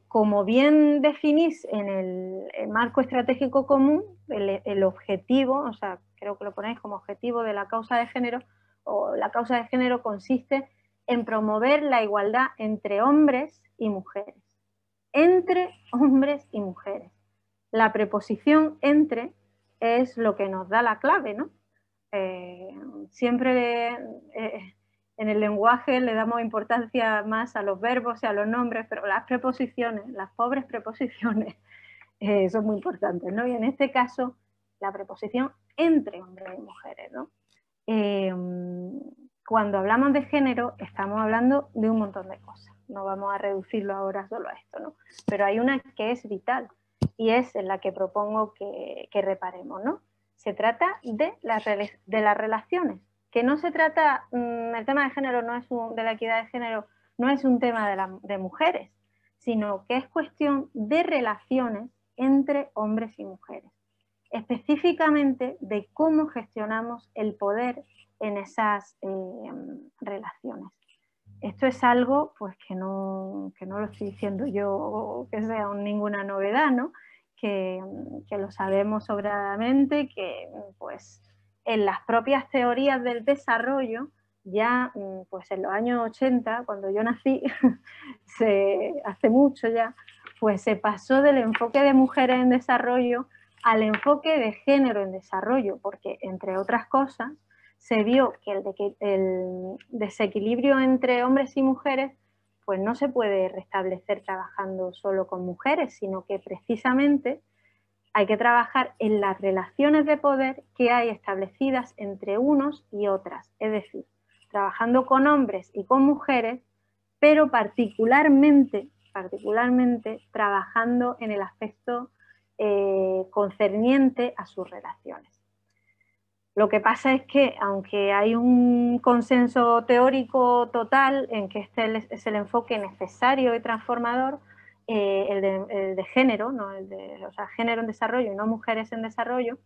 Como bien definís en el marco estratégico común, el objetivo, o sea, creo que lo ponéis como objetivo de la causa de género, o la causa de género consiste en promover la igualdad entre hombres y mujeres. Entre hombres y mujeres. La preposición entre es lo que nos da la clave, ¿no? Siempre en el lenguaje le damos importancia más a los verbos y a los nombres, pero las preposiciones, las pobres preposiciones, son muy importantes, ¿no? Y en este caso, la preposición entre hombres y mujeres, ¿no? Cuando hablamos de género, estamos hablando de un montón de cosas. No vamos a reducirlo ahora solo a esto, ¿no? Pero hay una que es vital y es en la que propongo que reparemos, ¿no? Se trata de las relaciones, que no se trata, el tema de género no es de la equidad de género, no es un tema de mujeres, sino que es cuestión de relaciones entre hombres y mujeres, específicamente de cómo gestionamos el poder en esas relaciones. Esto es algo pues, que no lo estoy diciendo yo que sea ninguna novedad, ¿no? Que lo sabemos sobradamente, que pues, en las propias teorías del desarrollo, ya pues, en los años 80, cuando yo nací, hace mucho ya, pues se pasó del enfoque de mujeres en desarrollo al enfoque de género en desarrollo, porque entre otras cosas se vio que el desequilibrio entre hombres y mujeres pues no se puede restablecer trabajando solo con mujeres, sino que precisamente hay que trabajar en las relaciones de poder que hay establecidas entre unos y otras, es decir, trabajando con hombres y con mujeres, pero particularmente trabajando en el aspecto concerniente a sus relaciones. Lo que pasa es que, aunque hay un consenso teórico total en que este es el enfoque necesario y transformador, el de género, ¿no? O sea, género en desarrollo y no mujeres en desarrollo,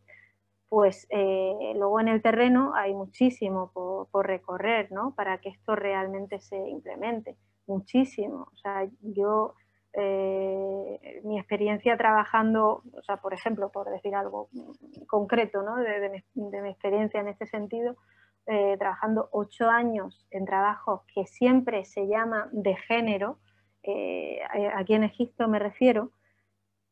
pues luego en el terreno hay muchísimo por recorrer, ¿no? Para que esto realmente se implemente, muchísimo. O sea, yo, mi experiencia trabajando, o sea, por ejemplo, por decir algo concreto, ¿no? de mi experiencia en este sentido, trabajando 8 años en trabajos que siempre se llaman de género, aquí en Egipto me refiero,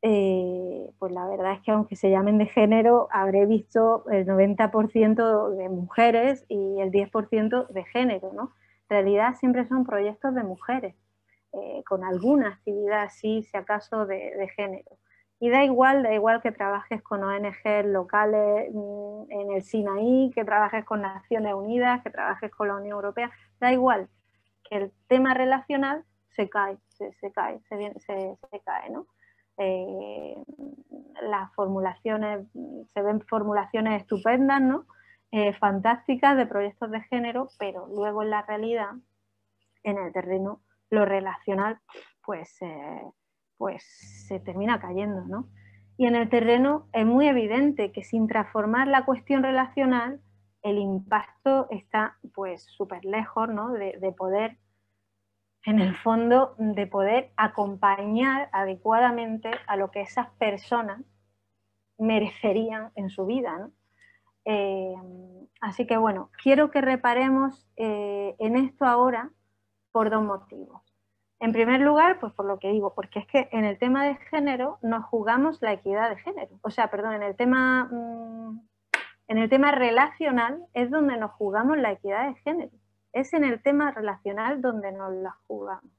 pues la verdad es que aunque se llamen de género, habré visto el 90% de mujeres y el 10% de género, ¿no? En realidad siempre son proyectos de mujeres, con alguna actividad así, si acaso, de género. Y da igual que trabajes con ONG locales en el Sinaí, que trabajes con Naciones Unidas, que trabajes con la Unión Europea, da igual, que el tema relacional se cae, ¿no? Las formulaciones, se ven formulaciones estupendas, ¿no? Fantásticas de proyectos de género, pero luego en la realidad, en el terreno, lo relacional pues se termina cayendo, ¿no? Y en el terreno es muy evidente que sin transformar la cuestión relacional, el impacto está pues súper lejos, ¿no? de poder, en el fondo, de poder acompañar adecuadamente a lo que esas personas merecerían en su vida, ¿no? Así que bueno, quiero que reparemos en esto ahora por 2 motivos. En primer lugar, pues por lo que digo, porque es que en el tema de género nos jugamos la equidad de género. O sea, perdón, en el tema relacional es donde nos jugamos la equidad de género. Es en el tema relacional donde nos la jugamos.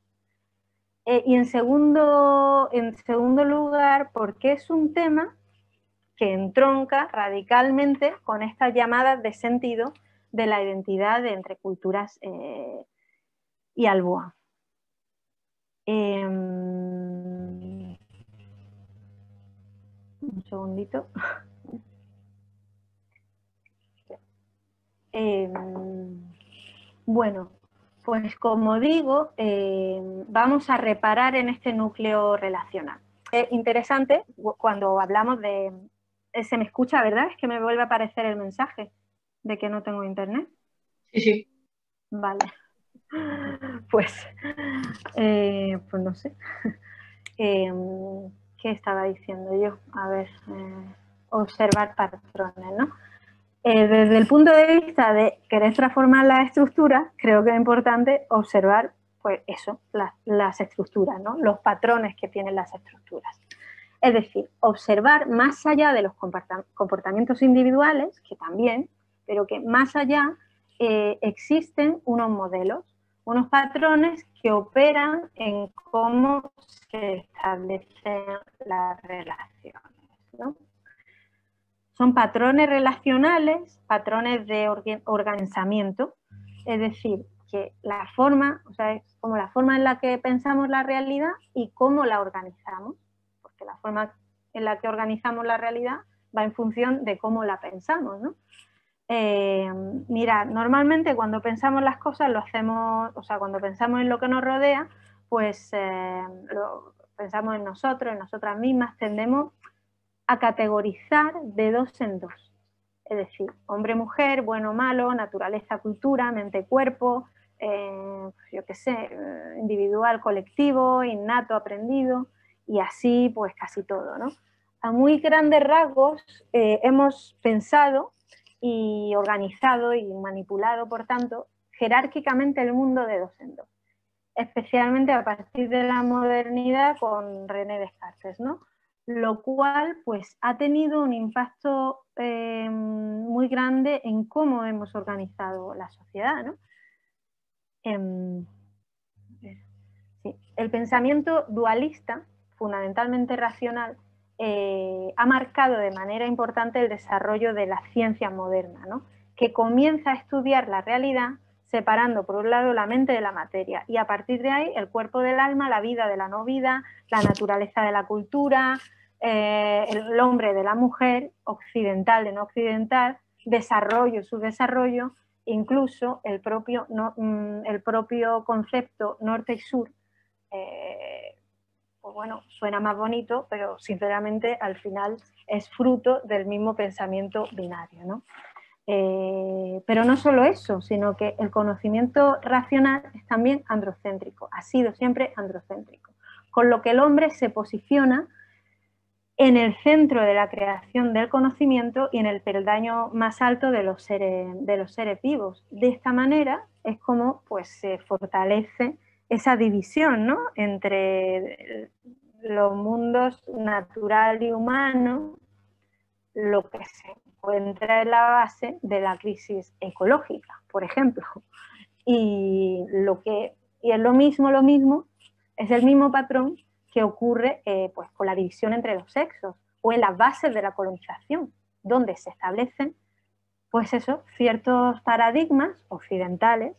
Y en segundo lugar, porque es un tema que entronca radicalmente con estas llamadas de sentido de la identidad de entre culturas y Alboa. Un segundito. Bueno, pues como digo, vamos a reparar en este núcleo relacional. Es interesante cuando hablamos de... ¿Se me escucha, verdad? Es que me vuelve a aparecer el mensaje de que no tengo internet.
Sí, sí.
Vale. Pues no sé. ¿Qué estaba diciendo yo? A ver, observar patrones, ¿no? Desde el punto de vista de querer transformar las estructuras, creo que es importante observar, pues eso, las estructuras, ¿no? Los patrones que tienen las estructuras. Es decir, observar más allá de los comportamientos individuales, que también, pero que más allá existen unos modelos unos patrones que operan en cómo se establecen las relaciones, ¿no? Son patrones relacionales, patrones de organizamiento, es decir, que la forma, o sea, es como la forma en la que pensamos la realidad y cómo la organizamos, porque la forma en la que organizamos la realidad va en función de cómo la pensamos, ¿no? Mira, normalmente cuando pensamos las cosas lo hacemos, o sea, cuando pensamos en lo que nos rodea, pues pensamos en nosotros, en nosotras mismas, tendemos a categorizar de dos en dos. Es decir, hombre-mujer, bueno-malo, naturaleza-cultura, mente-cuerpo, yo qué sé, individual, colectivo, innato, aprendido, y así pues casi todo, ¿no? A muy grandes rasgos hemos pensado y organizado y manipulado, por tanto, jerárquicamente el mundo de dos en dos, especialmente a partir de la modernidad con René Descartes, ¿no? Lo cual pues ha tenido un impacto muy grande en cómo hemos organizado la sociedad, ¿no? Sí. El pensamiento dualista, fundamentalmente racional, ha marcado de manera importante el desarrollo de la ciencia moderna, ¿no? Que comienza a estudiar la realidad separando por un lado la mente de la materia y a partir de ahí el cuerpo del alma, la vida de la no vida, la naturaleza de la cultura, el hombre de la mujer, occidental de no occidental, desarrollo, subdesarrollo, incluso el propio concepto norte y sur. Pues bueno, suena más bonito, pero sinceramente al final es fruto del mismo pensamiento binario, ¿no? Pero no solo eso, sino que el conocimiento racional es también androcéntrico, ha sido siempre androcéntrico, con lo que el hombre se posiciona en el centro de la creación del conocimiento y en el peldaño más alto de los seres vivos. De esta manera es como pues, se fortalece esa división, ¿no?, entre los mundos natural y humano, lo que se encuentra en la base de la crisis ecológica, por ejemplo. Y es lo mismo, es el mismo patrón que ocurre pues, con la división entre los sexos o en las bases de la colonización, donde se establecen pues eso, ciertos paradigmas occidentales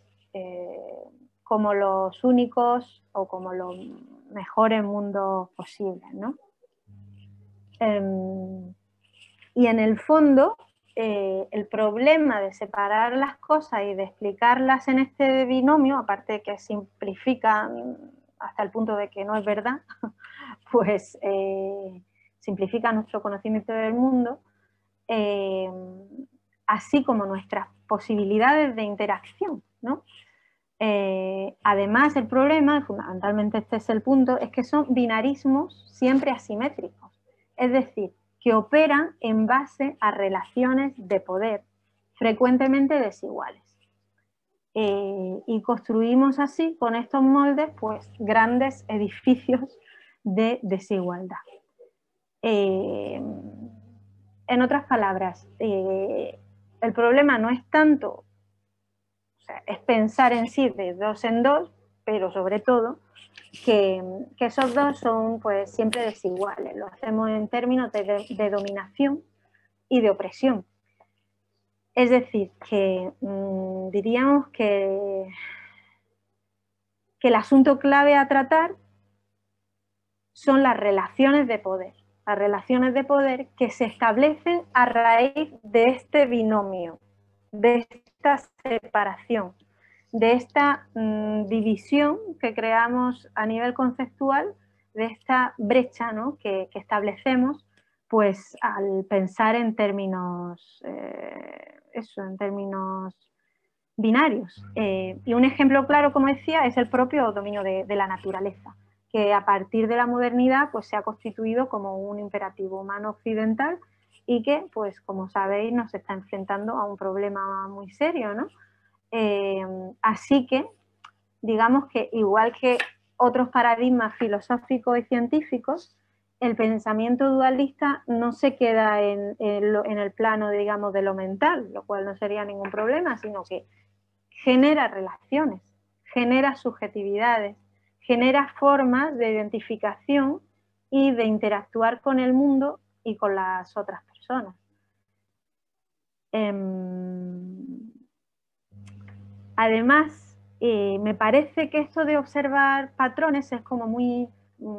como los únicos o como los mejores mundos posibles, ¿no? Y en el fondo, el problema de separar las cosas y de explicarlas en este binomio, aparte de que simplifica hasta el punto de que no es verdad, pues simplifica nuestro conocimiento del mundo, así como nuestras posibilidades de interacción, ¿no? Además, el problema, fundamentalmente este es el punto, es que son binarismos siempre asimétricos, es decir, que operan en base a relaciones de poder frecuentemente desiguales. Y construimos así, con estos moldes, pues grandes edificios de desigualdad. En otras palabras, el problema no es tanto, o sea, es pensar en sí de dos en dos, pero sobre todo que esos dos son pues siempre desiguales. Lo hacemos en términos de dominación y de opresión. Es decir, que diríamos que el asunto clave a tratar son las relaciones de poder. Las relaciones de poder que se establecen a raíz de este binomio, de esta separación, de esta división que creamos a nivel conceptual, de esta brecha, ¿no?, que establecemos pues, al pensar en términos, en términos binarios. Y un ejemplo claro, como decía, es el propio dominio de la naturaleza, que a partir de la modernidad pues, se ha constituido como un imperativo humano occidental y que, pues, como sabéis, nos está enfrentando a un problema muy serio, ¿no? Así que, digamos que igual que otros paradigmas filosóficos y científicos, el pensamiento dualista no se queda en el plano, digamos, de lo mental, lo cual no sería ningún problema, sino que genera relaciones, genera subjetividades, genera formas de identificación y de interactuar con el mundo y con las otras personas. Además, me parece que esto de observar patrones es como muy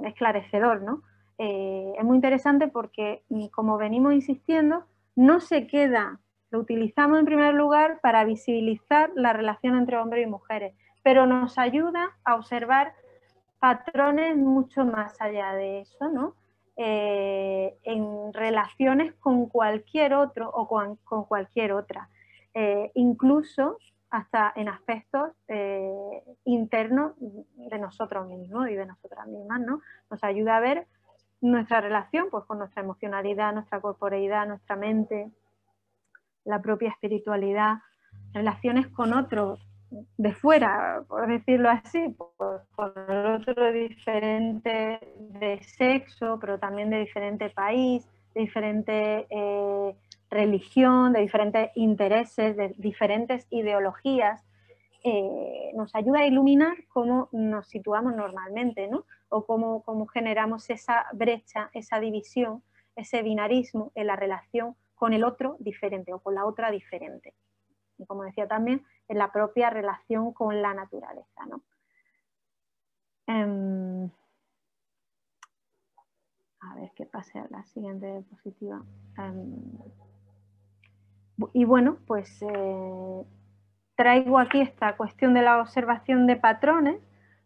esclarecedor, ¿no? Es muy interesante porque, como venimos insistiendo, no se queda, lo utilizamos en primer lugar para visibilizar la relación entre hombres y mujeres, pero nos ayuda a observar patrones mucho más allá de eso, ¿no? En relaciones con cualquier otro o con cualquier otra, incluso hasta en aspectos internos de nosotros mismos y de nosotras mismas, ¿no? Nos ayuda a ver nuestra relación pues, con nuestra emocionalidad, nuestra corporeidad, nuestra mente, la propia espiritualidad, relaciones con otros de fuera, por decirlo así, pues, con el otro diferente de sexo, pero también de diferente país, de diferente religión, de diferentes intereses, de diferentes ideologías, nos ayuda a iluminar cómo nos situamos normalmente, ¿no? O cómo generamos esa brecha, esa división, ese binarismo en la relación con el otro diferente o con la otra diferente. Y como decía también, en la propia relación con la naturaleza, ¿no? A ver qué pasa a la siguiente diapositiva. Y bueno, pues traigo aquí esta cuestión de la observación de patrones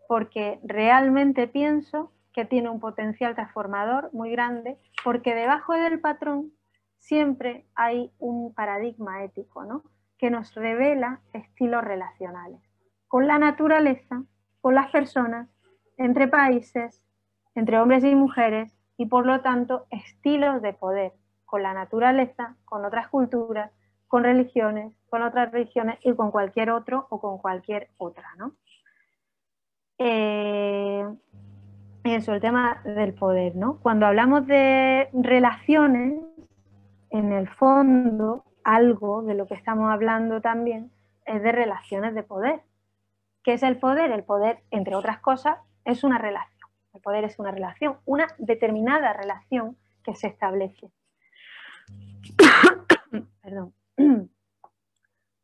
porque realmente pienso que tiene un potencial transformador muy grande, porque debajo del patrón siempre hay un paradigma ético, ¿no? Que nos revela estilos relacionales con la naturaleza, con las personas, entre países, entre hombres y mujeres, y por lo tanto estilos de poder con la naturaleza, con otras culturas, con religiones, con otras religiones y con cualquier otro o con cualquier otra, ¿no? Eso, el tema del poder, ¿no? Cuando hablamos de relaciones, en el fondo, algo de lo que estamos hablando también es de relaciones de poder. ¿Qué es el poder? El poder, entre otras cosas, es una relación. El poder es una relación, una determinada relación que se establece. Perdón.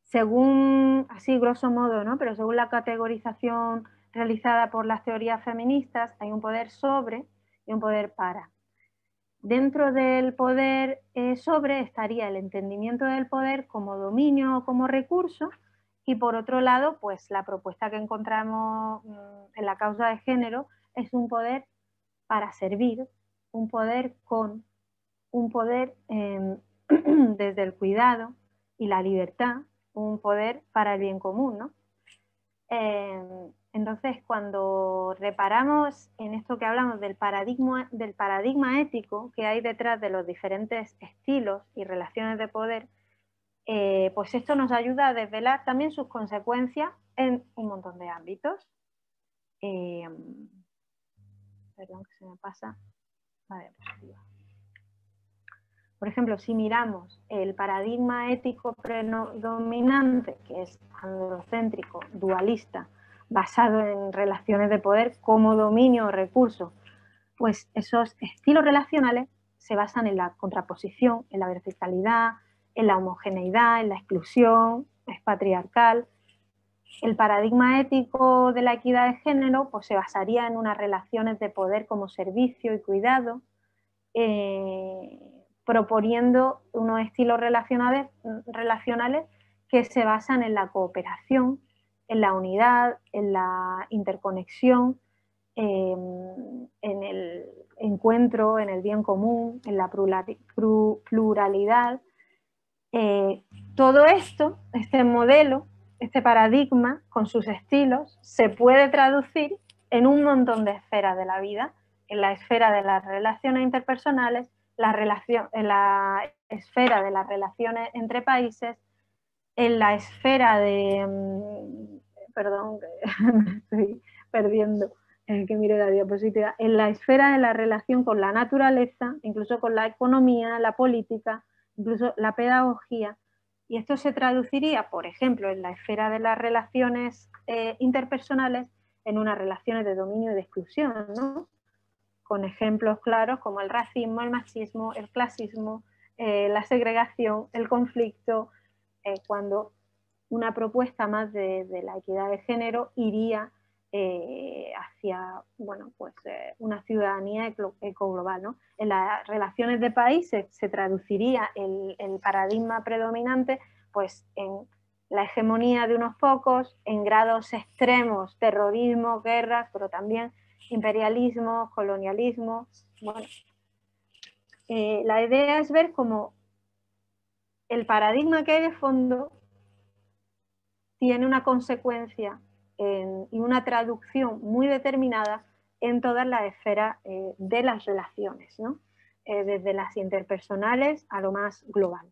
Según, así grosso modo, ¿no? Pero según la categorización realizada por las teorías feministas, hay un poder sobre y un poder para. Dentro del poder sobre estaría el entendimiento del poder como dominio o como recurso, y por otro lado, pues la propuesta que encontramos en la causa de género es un poder para servir, un poder con, un poder desde el cuidado y la libertad, un poder para el bien común, ¿no? Entonces, cuando reparamos en esto que hablamos del paradigma ético que hay detrás de los diferentes estilos y relaciones de poder, pues esto nos ayuda a desvelar también sus consecuencias en un montón de ámbitos. Perdón, que se me pasa la diapositiva. Por ejemplo, si miramos el paradigma ético predominante, que es androcéntrico, dualista, basado en relaciones de poder como dominio o recurso, pues esos estilos relacionales se basan en la contraposición, en la verticalidad, en la homogeneidad, en la exclusión, es patriarcal. El paradigma ético de la equidad de género pues, se basaría en unas relaciones de poder como servicio y cuidado, proponiendo unos estilos relacionales que se basan en la cooperación, en la unidad, en la interconexión, en el encuentro, en el bien común, en la pluralidad. Todo esto, este modelo, este paradigma con sus estilos, se puede traducir en un montón de esferas de la vida, en la esfera de las relaciones interpersonales, en la esfera de las relaciones entre países, en la esfera de... Perdón, me estoy perdiendo el que mire la diapositiva. En la esfera de la relación con la naturaleza, incluso con la economía, la política, incluso la pedagogía, Y esto se traduciría, por ejemplo, en la esfera de las relaciones interpersonales, en unas relaciones de dominio y de exclusión, ¿no? Con ejemplos claros como el racismo, el machismo, el clasismo, la segregación, el conflicto, cuando una propuesta más de la equidad de género iría hacia, bueno, pues, una ciudadanía ecoglobal, ¿no? En las relaciones de países se traduciría el paradigma predominante, pues, en la hegemonía de unos pocos, en grados extremos, terrorismo, guerras, pero también imperialismo, colonialismo. Bueno, la idea es ver cómo el paradigma que hay de fondo tiene una consecuencia y una traducción muy determinada en todas las esferas de las relaciones, ¿no? Desde las interpersonales a lo más global.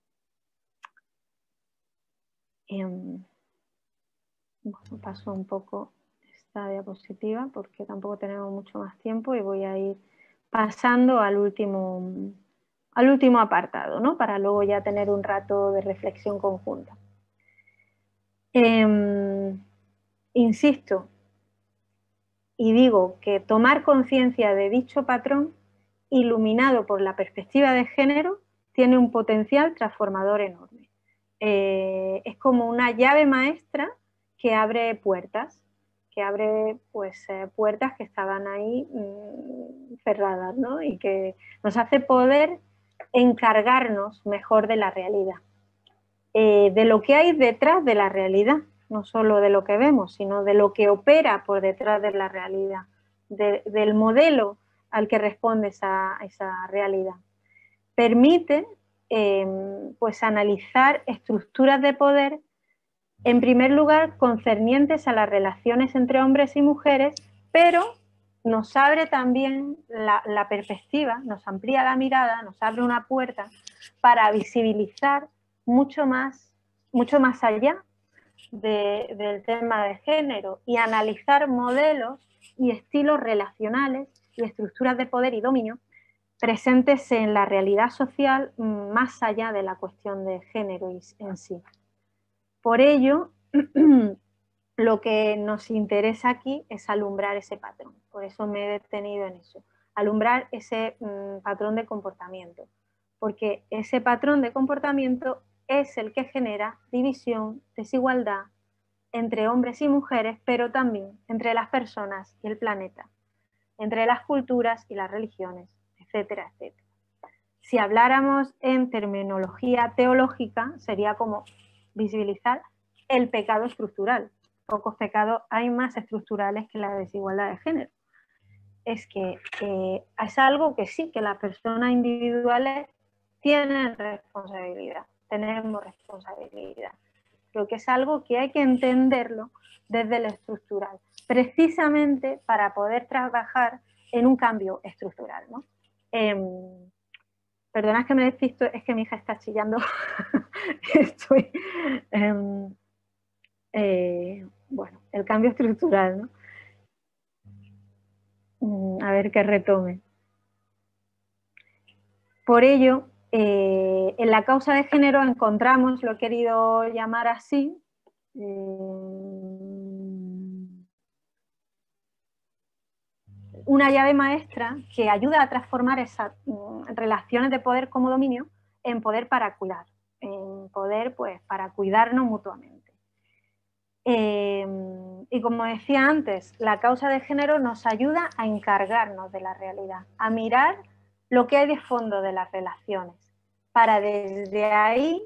Bueno, paso un poco esta diapositiva porque tampoco tenemos mucho más tiempo y voy a ir pasando al último apartado, ¿no? Para luego ya tener un rato de reflexión conjunta. Insisto y digo que tomar conciencia de dicho patrón, iluminado por la perspectiva de género, tiene un potencial transformador enorme. Es como una llave maestra que abre puertas, pues, puertas que estaban ahí cerradas, ¿no? Y que nos hace poder encargarnos mejor de la realidad, de lo que hay detrás de la realidad, no solo de lo que vemos, sino de lo que opera por detrás de la realidad, del modelo al que responde esa realidad. Permite pues analizar estructuras de poder, en primer lugar concernientes a las relaciones entre hombres y mujeres, pero nos abre también la perspectiva, nos amplía la mirada, nos abre una puerta para visibilizar mucho más allá del tema de género y analizar modelos y estilos relacionales y estructuras de poder y dominio presentes en la realidad social más allá de la cuestión de género en sí. Por ello, lo que nos interesa aquí es alumbrar ese patrón. Por eso me he detenido en eso. Alumbrar ese patrón de comportamiento. Porque ese patrón de comportamiento es el que genera división, desigualdad entre hombres y mujeres, pero también entre las personas y el planeta, entre las culturas y las religiones, etcétera, etcétera. Si habláramos en terminología teológica, sería como visibilizar el pecado estructural. Pocos pecados hay más estructurales que la desigualdad de género. Es que es algo que sí, que las personas individuales tienen responsabilidad, tenemos responsabilidad, pero que es algo que hay que entenderlo desde lo estructural, precisamente para poder trabajar en un cambio estructural, ¿no? Perdonad que me despisto, es que mi hija está chillando. Estoy... bueno, el cambio estructural, ¿no? A ver que retome. Por ello, en la causa de género encontramos, lo he querido llamar así, una llave maestra que ayuda a transformar esas relaciones de poder como dominio en poder para cuidar, en poder pues para cuidarnos mutuamente. Y como decía antes, la causa de género nos ayuda a encargarnos de la realidad, a mirar lo que hay de fondo de las relaciones, para desde ahí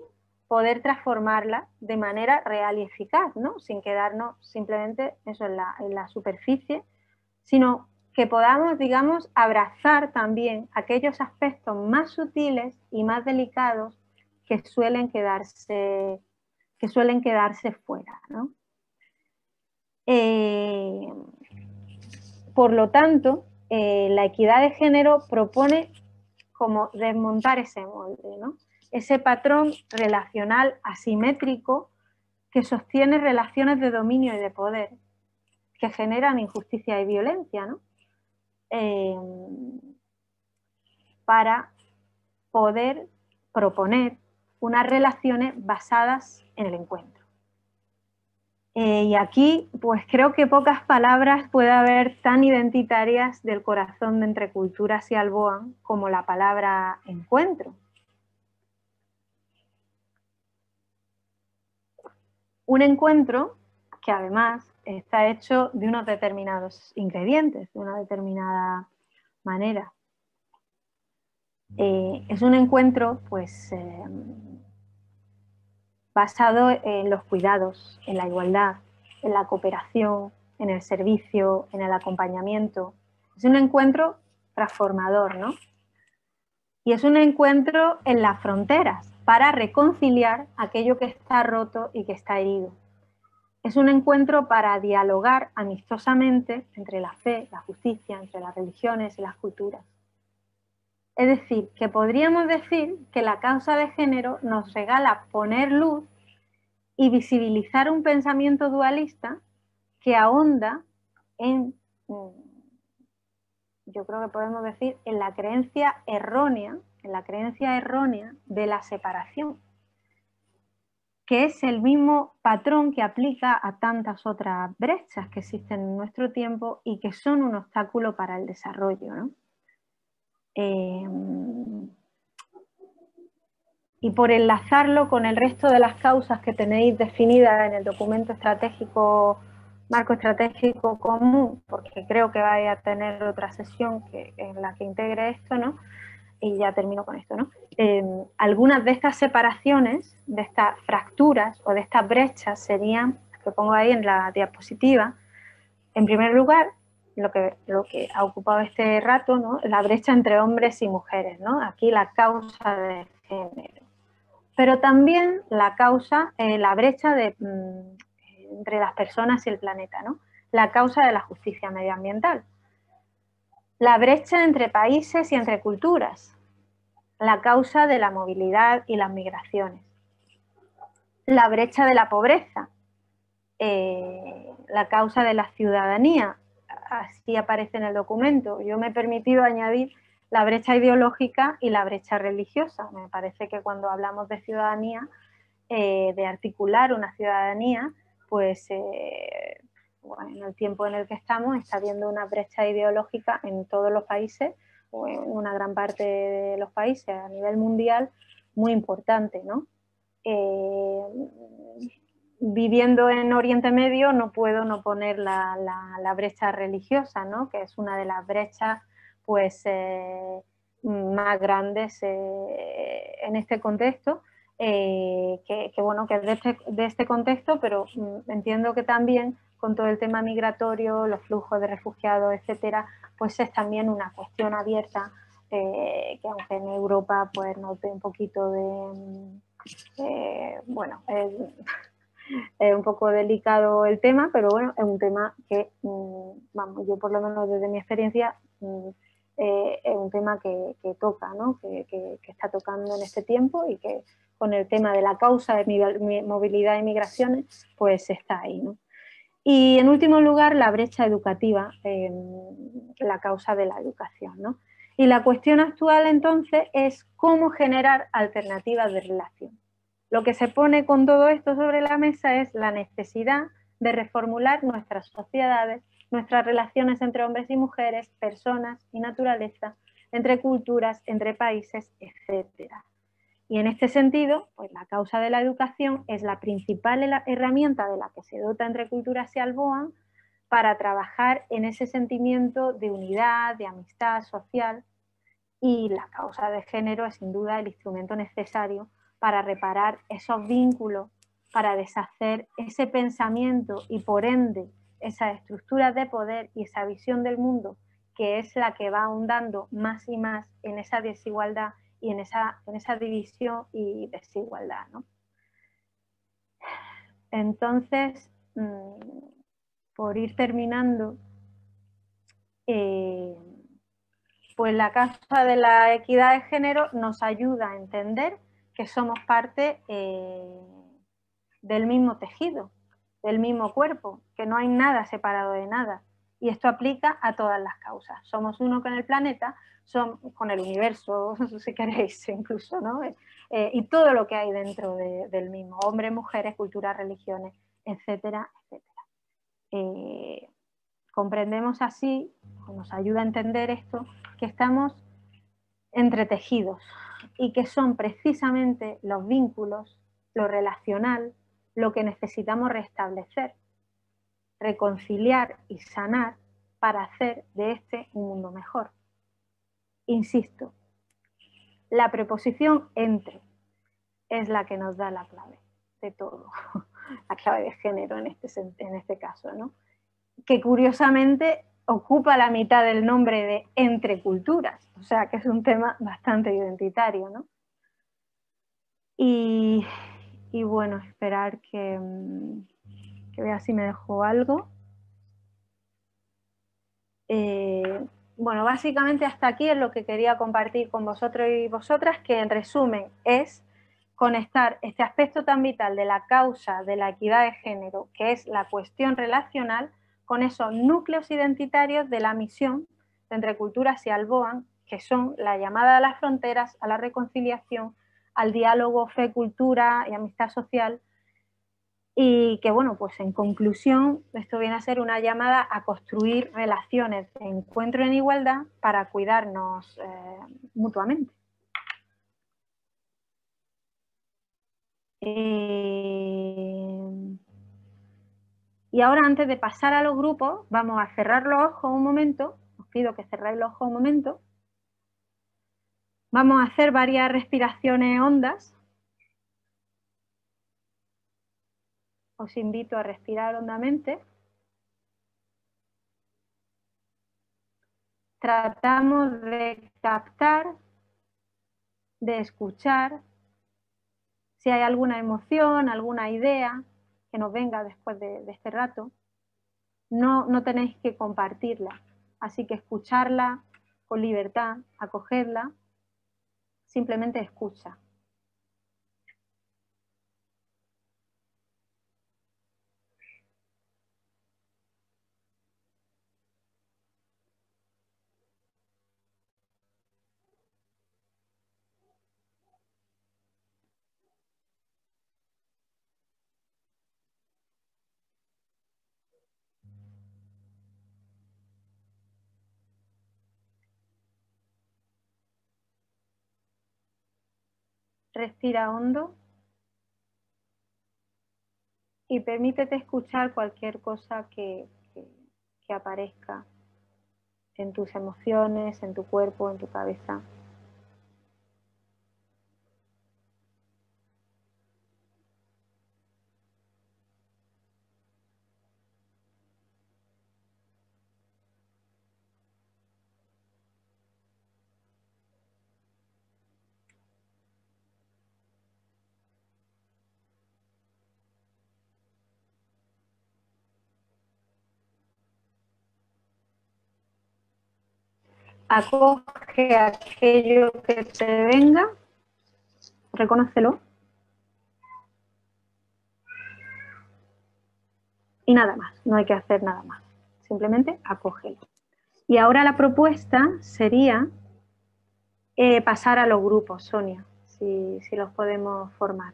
poder transformarlas de manera real y eficaz, ¿no? Sin quedarnos simplemente eso en la superficie, sino que podamos, digamos, abrazar también aquellos aspectos más sutiles y más delicados que suelen quedarse fuera, ¿no? Por lo tanto, la equidad de género propone como desmontar ese molde, ¿no? Ese patrón relacional asimétrico que sostiene relaciones de dominio y de poder que generan injusticia y violencia, ¿no? Para poder proponer unas relaciones basadas en el encuentro. Y aquí, pues creo que pocas palabras puede haber tan identitarias del corazón de Entre Culturas y Alboan como la palabra encuentro. Un encuentro que además está hecho de unos determinados ingredientes, de una determinada manera. Es un encuentro, pues, basado en los cuidados, en la igualdad, en la cooperación, en el servicio, en el acompañamiento. Es un encuentro transformador, ¿no? Y es un encuentro en las fronteras para reconciliar aquello que está roto y que está herido. Es un encuentro para dialogar amistosamente entre la fe, la justicia, entre las religiones y las culturas. Es decir, que podríamos decir que la causa de género nos regala poner luz y visibilizar un pensamiento dualista que ahonda en, yo creo que podemos decir, en la creencia errónea de la separación, que es el mismo patrón que aplica a tantas otras brechas que existen en nuestro tiempo y que son un obstáculo para el desarrollo, ¿no? Y por enlazarlo con el resto de las causas que tenéis definidas en el documento estratégico, marco estratégico común, porque creo que vais a tener otra sesión en la que integre esto, ¿no? Y ya termino con esto, ¿no? Algunas de estas separaciones, de estas fracturas o de estas brechas serían, que pongo ahí en la diapositiva, en primer lugar, lo que ha ocupado este rato, ¿no? La brecha entre hombres y mujeres, ¿no? Aquí la causa de género. Pero también la causa, la brecha entre las personas y el planeta, ¿no? La causa de la justicia medioambiental. La brecha entre países y entre culturas. La causa de la movilidad y las migraciones. La brecha de la pobreza. La causa de la ciudadanía. Así aparece en el documento. Yo me he permitido añadir la brecha ideológica y la brecha religiosa. Me parece que cuando hablamos de ciudadanía, de articular una ciudadanía, pues bueno, en el tiempo en el que estamos está habiendo una brecha ideológica en todos los países, o en una gran parte de los países a nivel mundial, muy importante, ¿no? Viviendo en Oriente Medio no puedo no poner la brecha religiosa, ¿no? Que es una de las brechas pues, más grandes en este contexto, bueno, que es de este contexto, pero entiendo que también con todo el tema migratorio, los flujos de refugiados, etcétera, pues es también una cuestión abierta, que aunque en Europa pues nos dé un poquito de, bueno, es un poco delicado el tema, pero bueno, es un tema que, vamos, yo por lo menos desde mi experiencia, es un tema que toca, ¿no? Que está tocando en este tiempo y que con el tema de la causa de movilidad y migraciones, pues está ahí, ¿no? Y en último lugar, la brecha educativa, la causa de la educación, ¿no? Y la cuestión actual entonces es cómo generar alternativas de relación. Lo que se pone con todo esto sobre la mesa es la necesidad de reformular nuestras sociedades, nuestras relaciones entre hombres y mujeres, personas y naturaleza, entre culturas, entre países, etc. Y en este sentido, pues la causa de la educación es la principal herramienta de la que se dota Entre Culturas y Alboan para trabajar en ese sentimiento de unidad, de amistad social, y la causa de género es sin duda el instrumento necesario para reparar esos vínculos, para deshacer ese pensamiento y por ende esas estructuras de poder y esa visión del mundo que es la que va ahondando más y más en esa desigualdad y en esa división y desigualdad, ¿no? Entonces, por ir terminando, pues la causa de la equidad de género nos ayuda a entender que somos parte del mismo tejido, del mismo cuerpo, que no hay nada separado de nada, Y esto aplica a todas las causas. Somos uno con el planeta, con el universo, si queréis incluso, ¿no? Y todo lo que hay dentro del mismo, hombres, mujeres, culturas, religiones, etcétera, etcétera. Comprendemos así, nos ayuda a entender esto, que estamos entretejidos y que son precisamente los vínculos, lo relacional, lo que necesitamos restablecer, reconciliar y sanar para hacer de este un mundo mejor. Insisto, la preposición entre es la que nos da la clave de todo, la clave de género en este caso, ¿no? Que curiosamente ocupa la mitad del nombre de Entre Culturas, o sea que es un tema bastante identitario, ¿no? Y bueno, esperar que vea si me dejo algo. Bueno, básicamente hasta aquí es lo que quería compartir con vosotros y vosotras, que en resumen es conectar este aspecto tan vital de la causa de la equidad de género, que es la cuestión relacional, con esos núcleos identitarios de la misión de Entre Culturas y Alboan, que son la llamada a las fronteras, a la reconciliación, al diálogo, fe, cultura y amistad social. Y que, bueno, pues en conclusión, esto viene a ser una llamada a construir relaciones de encuentro en igualdad para cuidarnos mutuamente. Y ahora, antes de pasar a los grupos, vamos a cerrar los ojos un momento. Os pido que cerréis los ojos un momento. Vamos a hacer varias respiraciones hondas. Os invito a respirar hondamente. Tratamos de captar, de escuchar, si hay alguna emoción, alguna idea que nos venga después de este rato. No tenéis que compartirla, así que escucharla con libertad, acogerla, simplemente escucha. Respira hondo y permítete escuchar cualquier cosa que aparezca en tus emociones, en tu cuerpo, en tu cabeza. Acoge aquello que te venga, reconócelo y nada más, no hay que hacer nada más, simplemente acógelo. Y ahora la propuesta sería pasar a los grupos, Sonia, si los podemos formar.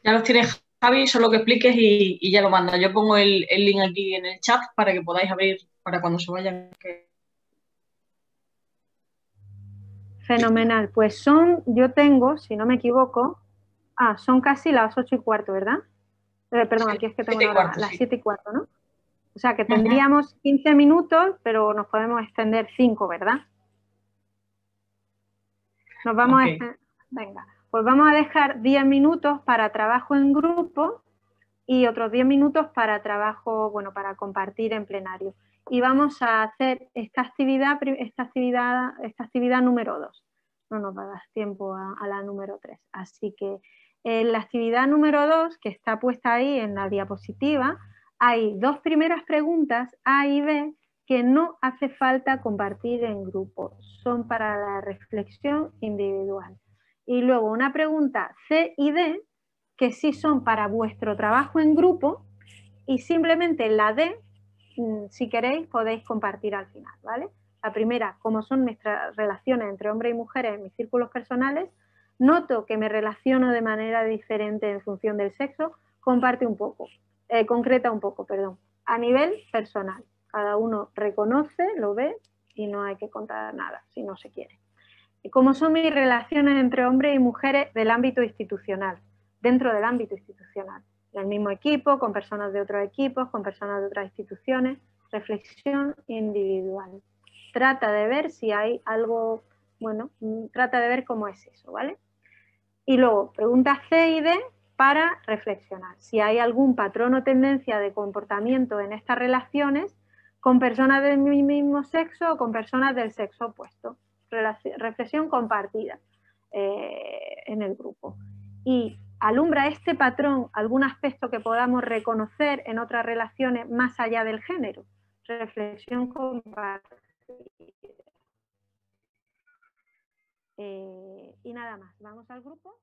Ya los tienes, Javi, solo que expliques y ya lo manda. Yo pongo el link aquí en el chat para que podáis abrir para cuando se vayan.
Fenomenal, pues yo tengo, si no me equivoco, son casi las 8:15, ¿verdad? Perdón, aquí es que tengo las 7:15, ¿no? O sea que tendríamos 15 minutos, pero nos podemos extender 5, ¿verdad? Nos vamos a extender, venga, pues vamos a dejar 10 minutos para trabajo en grupo y otros 10 minutos para trabajo, bueno, para compartir en plenario. Y vamos a hacer esta actividad número 2. No nos va a dar tiempo a la número 3. Así que en la actividad número 2, que está puesta ahí en la diapositiva, hay 2 primeras preguntas, A y B, que no hace falta compartir en grupo. Son para la reflexión individual. Y luego una pregunta C y D, que sí son para vuestro trabajo en grupo, y simplemente la D si queréis, podéis compartir al final, ¿vale? La primera, como son nuestras relaciones entre hombres y mujeres en mis círculos personales, noto que me relaciono de manera diferente en función del sexo, concreta un poco, a nivel personal. Cada uno reconoce, lo ve y no hay que contar nada si no se quiere. ¿Cómo son mis relaciones entre hombres y mujeres del ámbito institucional? Dentro del ámbito institucional, del mismo equipo, con personas de otros equipos, con personas de otras instituciones, reflexión individual. Trata de ver si hay algo, bueno, trata de ver cómo es eso, ¿vale? Y luego, preguntas C y D para reflexionar. Si hay algún patrón o tendencia de comportamiento en estas relaciones con personas del mismo sexo o con personas del sexo opuesto. Reflexión compartida en el grupo. Y alumbra este patrón algún aspecto que podamos reconocer en otras relaciones más allá del género. Reflexión compartida. Y nada más, vamos al grupo.